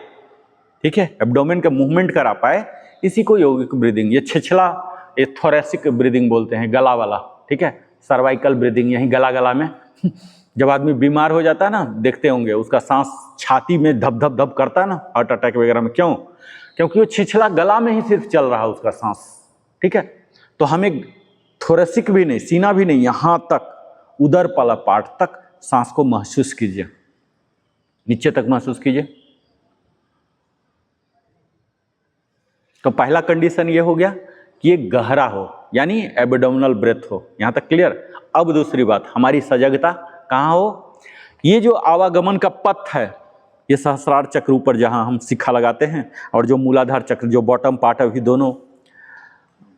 ठीक है, एब्डोमेन के मूवमेंट करा पाए, इसी को योगिक ब्रीदिंग। ये छिछला, ये थोरेसिक ब्रीदिंग बोलते हैं, गला वाला, ठीक है। सर्वाइकल ब्रीदिंग यही गला गला में। जब आदमी बीमार हो जाता है ना, देखते होंगे उसका सांस छाती में धप धप धप करता है ना, हार्ट अटैक वगैरह में। क्यों? क्योंकि वो छिछला गला में ही सिर्फ चल रहा है उसका सांस, ठीक है। तो हमें थोरेसिक भी नहीं, सीना भी नहीं, यहां तक उदर वाला पार्ट तक सांस को महसूस कीजिए, नीचे तक महसूस कीजिए। तो पहला कंडीशन ये हो गया कि ये गहरा हो, यानी एब्डोमिनल ब्रेथ हो। यहां तक क्लियर। अब दूसरी बात, हमारी सजगता कहाँ हो, ये जो आवागमन का पथ है, ये सहस्रार चक्र ऊपर जहां हम शिखा लगाते हैं, और जो मूलाधार चक्र जो बॉटम पार्ट है, अभी दोनों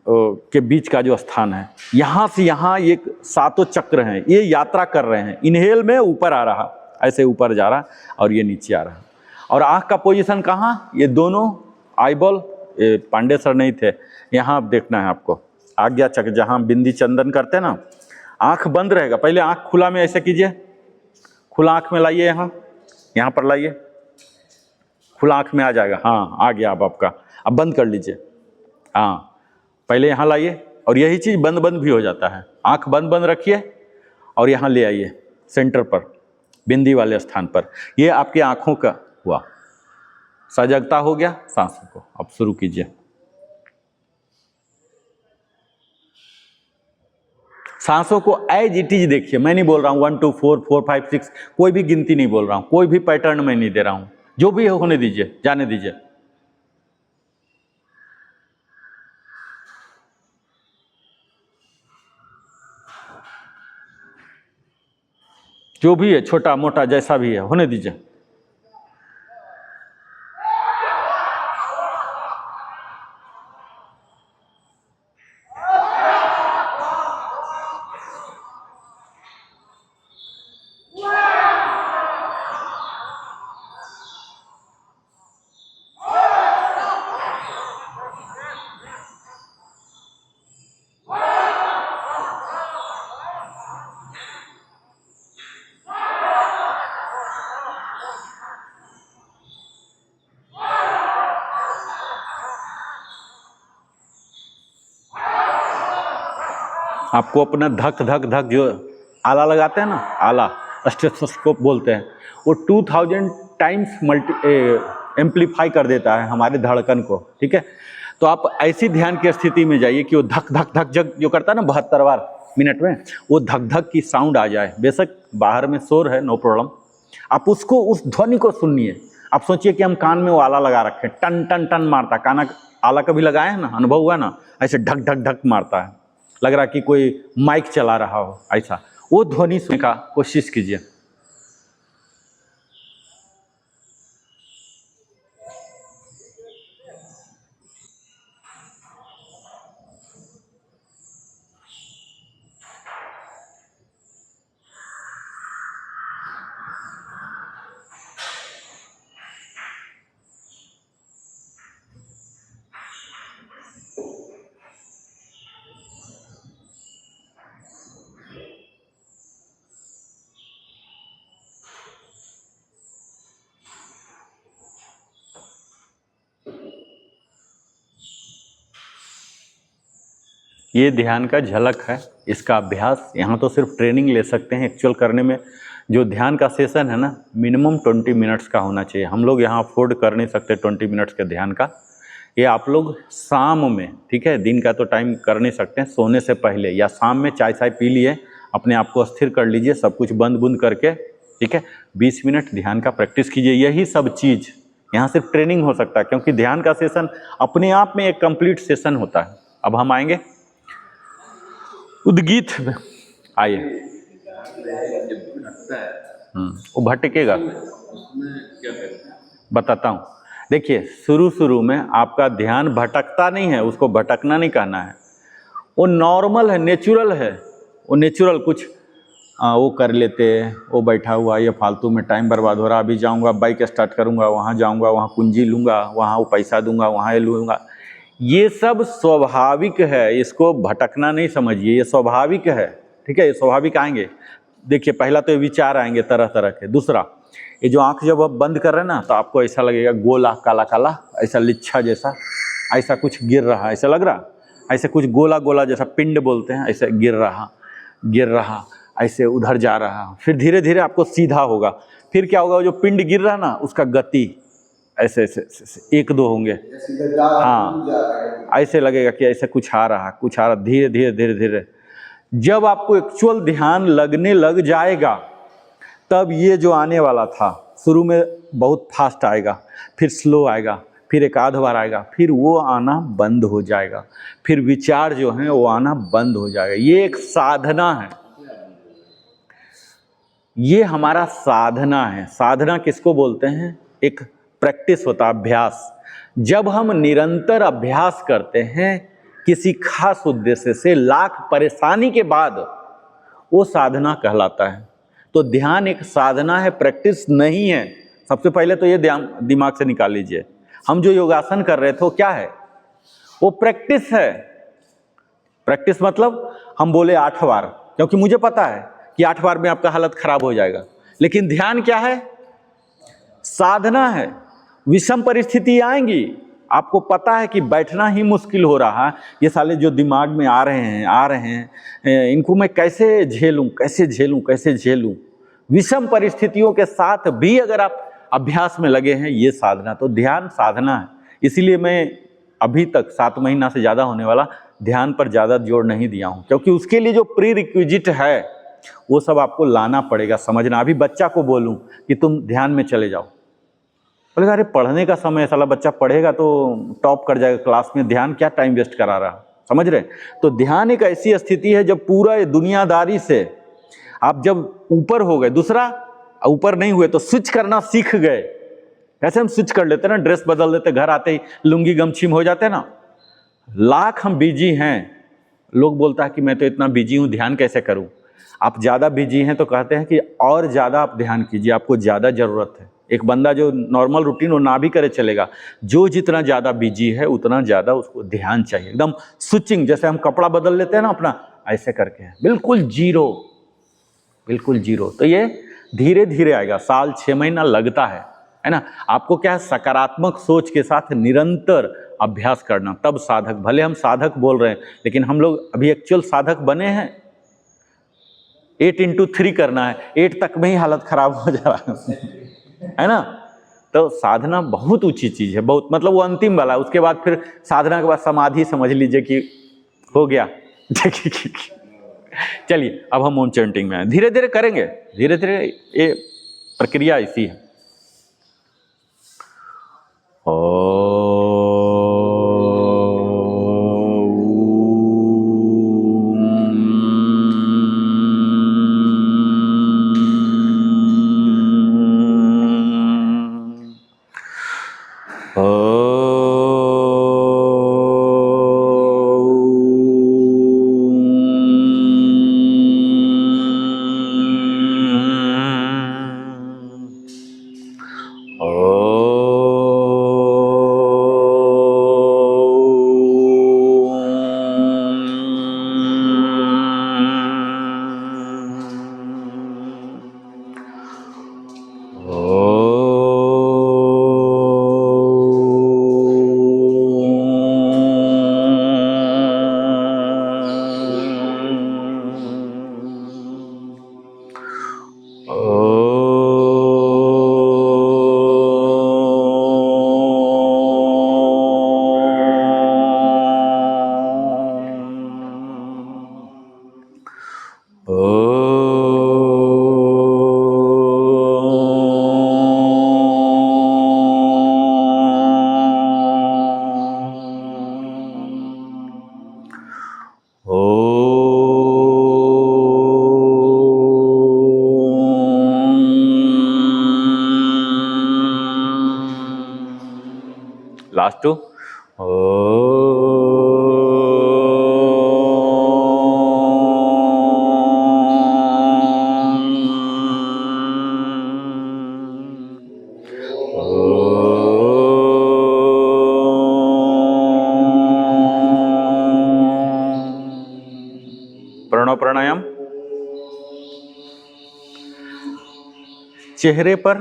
के बीच का जो स्थान है, यहां से यहां ये 7 चक्र हैं, ये यात्रा कर रहे हैं। इनहेल में ऊपर आ रहा, ऐसे ऊपर जा रहा, और ये नीचे आ रहा। और आंख का पोजीशन कहाँ, ये दोनों आईबॉल, पांडे सर नहीं थे, यहाँ आप देखना है आपको, आज्ञा चक्र जहाँ बिंदी चंदन करते हैं ना, आंख बंद रहेगा। पहले आंख खुला में ऐसे कीजिए, खुला आंख में लाइए, यहाँ पर लाइए, खुला आंख में आ जाएगा। हाँ, आ गया अब आपका। अब बंद कर लीजिए, हाँ, पहले यहाँ लाइए, और यही चीज बंद बंद भी हो जाता है। आंख बंद बंद रखिए और यहाँ ले आइए सेंटर पर, बिंदी वाले स्थान पर। ये आपकी आंखों का हुआ, सजगता हो गया सांसों को। अब शुरू कीजिए। सांसों को एज इट इज देखिए। मैं नहीं बोल रहा हूं 1 2 4 4 5 6, कोई भी गिनती नहीं बोल रहा हूं, कोई भी पैटर्न मैं नहीं दे रहा हूं। जो भी होने दीजिए, जाने दीजिए। जो भी है, छोटा मोटा जैसा भी है, होने दीजिए। आपको अपना धक धक धक जो आला लगाते हैं ना, आला स्टेथोस्कोप बोलते हैं, वो 2000 टाइम्स एम्पलीफाई कर देता है हमारे धड़कन को, ठीक है। तो आप ऐसी ध्यान की स्थिति में जाइए कि वो धक धक धक जग जो करता है ना 72 बार मिनट में, वो धक धक की साउंड आ जाए। बेशक बाहर में शोर है, नो प्रॉब्लम, आप उसको, उस ध्वनि को सुनिए। आप सोचिए कि हम कान में वो आला लगा रखे, टन टन टन मारता, काना आला कभी लगाए हैं ना, अनुभव हुआ ना, ऐसे ढक ढक ढक मारता है, लग रहा कि कोई माइक चला रहा हो, ऐसा वो ध्वनि सुनने का कोशिश कीजिए। ये ध्यान का झलक है, इसका अभ्यास। यहाँ तो सिर्फ ट्रेनिंग ले सकते हैं, एक्चुअल करने में जो ध्यान का सेशन है ना, मिनिमम 20 मिनट्स का होना चाहिए। हम लोग यहाँ अफोर्ड कर नहीं सकते 20 मिनट्स के ध्यान का। ये आप लोग शाम में, ठीक है, दिन का तो टाइम कर नहीं सकते हैं, सोने से पहले या शाम में चाय चाय पी लिए, अपने आप को स्थिर कर लीजिए, सब कुछ बंद बुंद करके, ठीक है, 20 मिनट ध्यान का प्रैक्टिस कीजिए। यही सब चीज़ यहाँ सिर्फ ट्रेनिंग हो सकता है, क्योंकि ध्यान का सेशन अपने आप में एक कंप्लीट सेशन होता है। अब हम आएंगे उद्गीत में, आइए। वो भटकेगा, बताता हूँ। देखिए, शुरू में आपका ध्यान भटकता नहीं है, उसको भटकना नहीं कहना है, वो नॉर्मल है, नेचुरल है। वो नेचुरल कुछ वो कर लेते हैं, वो बैठा हुआ, ये फालतू में टाइम बर्बाद हो रहा, अभी जाऊंगा बाइक स्टार्ट करूंगा, वहाँ जाऊंगा, वहाँ कुंजी लूँगा, वहाँ वो पैसा दूंगा, वहाँ ये लूँगा। ये सब स्वाभाविक है, इसको भटकना नहीं समझिए, ये स्वाभाविक है, ठीक है, ये स्वाभाविक आएंगे। देखिए, पहला तो ये विचार आएंगे तरह तरह के। दूसरा, ये जो आँख जब आप बंद कर रहे हैं ना, तो आपको ऐसा लगेगा गोला काला काला, ऐसा लिच्छा जैसा, ऐसा कुछ गिर रहा, ऐसा लग रहा, ऐसे कुछ गोला गोला जैसा पिंड बोलते हैं, ऐसे गिर रहा, ऐसे उधर जा रहा। फिर धीरे धीरे आपको सीधा होगा। फिर क्या होगा, जो पिंड गिर रहा ना, उसका गति ऐसे ऐसे 1-2 होंगे, हाँ, ऐसे लगेगा कि ऐसे कुछ आ रहा, धीरे धीरे धीरे धीरे। जब आपको एक्चुअल ध्यान लगने लग जाएगा, तब ये जो आने वाला था, शुरू में बहुत फास्ट आएगा, फिर स्लो आएगा, फिर एक आध बार आएगा, फिर वो आना बंद हो जाएगा, फिर विचार जो है वो आना बंद हो जाएगा। ये एक साधना है, ये हमारा साधना है। साधना किसको बोलते हैं? एक प्रैक्टिस होता है, अभ्यास। जब हम निरंतर अभ्यास करते हैं किसी खास उद्देश्य से, लाख परेशानी के बाद, वो साधना कहलाता है। तो ध्यान एक साधना है, प्रैक्टिस नहीं है। सबसे पहले तो ये दिमाग से निकाल लीजिए। हम जो योगासन कर रहे थे वो क्या है? वो प्रैक्टिस है। प्रैक्टिस मतलब हम बोले 8 बार, क्योंकि मुझे पता है कि 8 बार में आपका हालत खराब हो जाएगा। लेकिन ध्यान क्या है? साधना है। विषम परिस्थिति आएंगी, आपको पता है कि बैठना ही मुश्किल हो रहा है, ये साले जो दिमाग में आ रहे हैं, इनको मैं कैसे झेलूं। विषम परिस्थितियों के साथ भी अगर आप अभ्यास में लगे हैं, ये साधना। तो ध्यान साधना है। इसीलिए मैं अभी तक 7 महीना से ज़्यादा होने वाला ध्यान पर ज़्यादा जोर नहीं दिया हूँ, क्योंकि उसके लिए जो प्री रिक्विजिट है वो सब आपको लाना पड़ेगा, समझना। अभी बच्चा को बोलूँ कि तुम ध्यान में चले जाओ, बोलेगा अरे पढ़ने का समय, साला बच्चा पढ़ेगा तो टॉप कर जाएगा क्लास में, ध्यान क्या टाइम वेस्ट करा रहा, समझ रहे? तो ध्यान एक ऐसी स्थिति है जब पूरा दुनियादारी से आप जब ऊपर हो गए, दूसरा ऊपर नहीं हुए तो स्विच करना सीख गए। कैसे हम स्विच कर लेते ना, ड्रेस बदल देते, घर आते ही लुंगी गमछी में हो जाते ना। लाख हम बिजी हैं, लोग बोलता है कि मैं तो इतना बिजी हूँ, ध्यान कैसे करूँ? आप ज़्यादा बिजी हैं तो कहते हैं कि और ज़्यादा आप ध्यान कीजिए, आपको ज़्यादा ज़रूरत है। एक बंदा जो नॉर्मल रूटीन वो ना भी करे चलेगा, जो जितना ज़्यादा बिजी है उतना ज़्यादा उसको ध्यान चाहिए। एकदम स्विचिंग, जैसे हम कपड़ा बदल लेते हैं ना अपना, ऐसे करके बिल्कुल जीरो। तो ये धीरे धीरे आएगा, साल 6 महीना लगता है ना। आपको क्या है, सकारात्मक सोच के साथ निरंतर अभ्यास करना, तब साधक। भले हम साधक बोल रहे हैं, लेकिन हम लोग अभी एक्चुअल साधक बने हैं। 8 into 3 करना है, 8 तक में ही हालत खराब हो जा रहा है ना। तो साधना बहुत ऊंची चीज है, बहुत, मतलब वो अंतिम वाला। उसके बाद फिर साधना के बाद समाधि समझ लीजिए कि हो गया। चलिए अब हम ओम चैंटिंग में हैं, धीरे धीरे करेंगे, धीरे धीरे, ये प्रक्रिया ऐसी है। लास्ट टू प्रणव प्राणायाम। चेहरे पर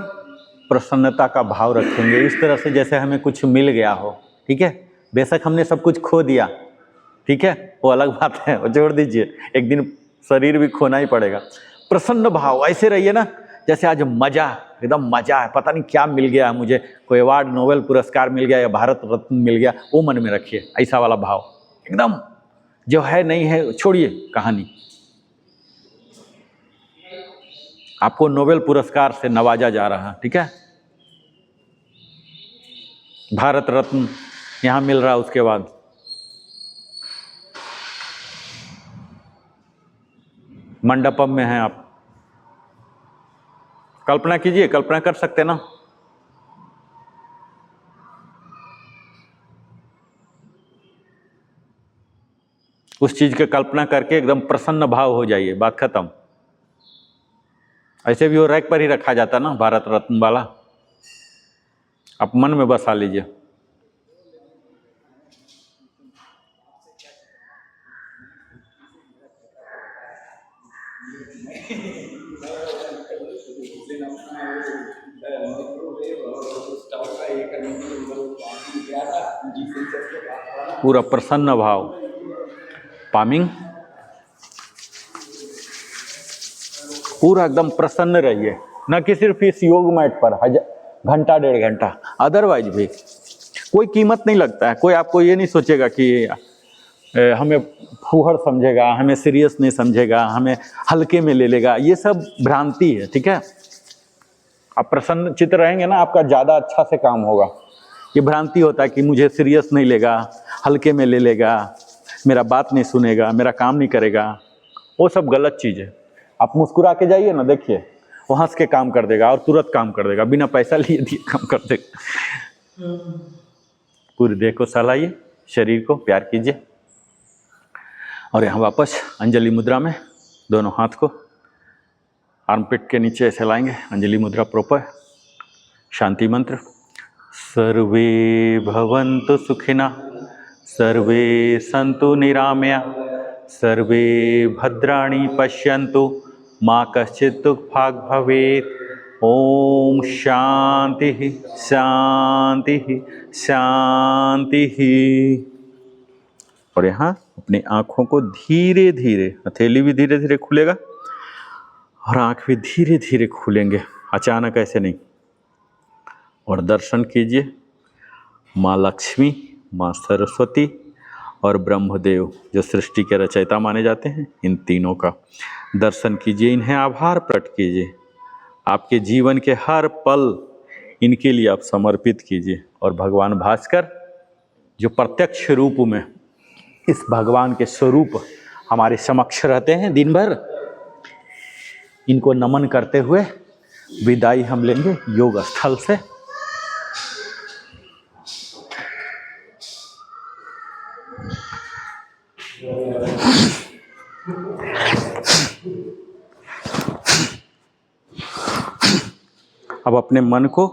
प्रसन्नता का भाव रखेंगे, इस तरह से जैसे हमें कुछ मिल गया हो। ठीक है, बेशक हमने सब कुछ खो दिया, ठीक है, वो अलग बात है, वो छोड़ दीजिए, एक दिन शरीर भी खोना ही पड़ेगा। प्रसन्न भाव ऐसे रहिए ना जैसे आज मजा, एकदम मजा है, पता नहीं क्या मिल गया मुझे, कोई अवार्ड, नोबेल पुरस्कार मिल गया या भारत रत्न मिल गया, वो मन में रखिए, ऐसा वाला भाव एकदम। जो है नहीं है छोड़िए कहानी। आपको नोबेल पुरस्कार से नवाजा जा रहा है, ठीक है, भारत रत्न यहां मिल रहा, उसके बाद मंडपम में हैं आप। कल्पना कीजिए, कल्पना कर सकते ना, उस चीज की कल्पना करके एकदम प्रसन्न भाव हो जाइए, बात खत्म। ऐसे भी वो रैक पर ही रखा जाता ना भारत रत्न वाला, आप मन में बसा लीजिए। पूरा प्रसन्न भाव, पामिंग, पूरा एकदम प्रसन्न रहिए, न कि सिर्फ इस योग मैट पर घंटा 1.5 घंटा, अदरवाइज भी कोई कीमत नहीं लगता है। कोई आपको ये नहीं सोचेगा कि हमें फूहड़ समझेगा, हमें सीरियस नहीं समझेगा, हमें हल्के में ले लेगा, ये सब भ्रांति है। ठीक है, आप प्रसन्न चित्त रहेंगे ना, आपका ज़्यादा अच्छा से काम होगा। ये भ्रांति होता है कि मुझे सीरियस नहीं लेगा, हल्के में ले लेगा, मेरा बात नहीं सुनेगा, मेरा काम नहीं करेगा, वो सब गलत चीज़ है। आप मुस्कुरा के जाइए ना, देखिए वो हंस के काम कर देगा और तुरंत काम कर देगा, बिना पैसा लिए दिए काम कर देगा। पूरी देह को सहलाइए, शरीर को प्यार कीजिए, और यहाँ वापस अंजलि मुद्रा में दोनों हाथ को आर्मपिट के नीचे ऐसे लाएंगे, अंजलि मुद्रा प्रॉपर। शांति मंत्र, सर्वे भवन्तु सुखिनः, सर्वे सन्तु निरामया, सर्वे भद्राणि पश्यन्तु, माँ कश्चित् दुःखभाग् भवेत्। ओम शांति शांति शांति। और यहाँ अपनी आँखों को धीरे धीरे, हथेली भी धीरे धीरे खुलेगा और आँख भी धीरे धीरे खुलेंगे, अचानक ऐसे नहीं। और दर्शन कीजिए माँ लक्ष्मी, माँ सरस्वती और ब्रह्मदेव, जो सृष्टि के रचयिता माने जाते हैं, इन तीनों का दर्शन कीजिए, इन्हें आभार प्रकट कीजिए। आपके जीवन के हर पल इनके लिए आप समर्पित कीजिए। और भगवान भास्कर जो प्रत्यक्ष रूप में इस भगवान के स्वरूप हमारे समक्ष रहते हैं दिन भर, इनको नमन करते हुए विदाई हम लेंगे योग स्थल से। अब अपने मन को,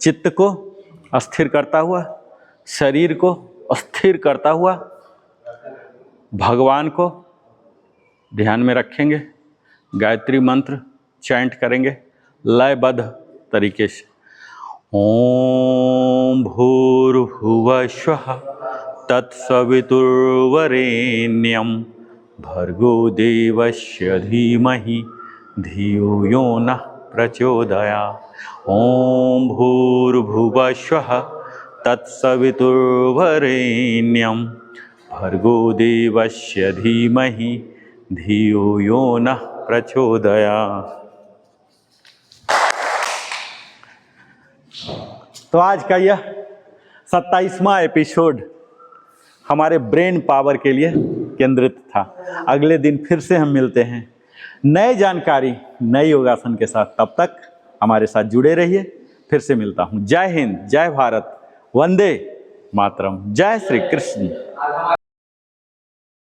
चित्त को अस्थिर करता हुआ, शरीर को अस्थिर करता हुआ भगवान को ध्यान में रखेंगे। गायत्री मंत्र चैंट करेंगे लयबद्ध तरीके से। ओम भूर्भुवस्वः तत्सवितुर्वरेण्यं भर्गो देवस्य धीमहि धियो यो नः प्रचोदयात्। ओम भूर्भुवस्वः तत्सवितुर्वरेण्यं भर्गो देवस्य धीमहि धियो यो नः प्रचोदयात्। तो आज का यह 27वां एपिसोड हमारे ब्रेन पावर के लिए केंद्रित था। अगले दिन फिर से हम मिलते हैं नए जानकारी, नए योगासन के साथ। तब तक हमारे साथ जुड़े रहिए। फिर से मिलता हूँ। जय हिंद, जय भारत, वंदे मातरम। जय श्री कृष्ण। आज हमारे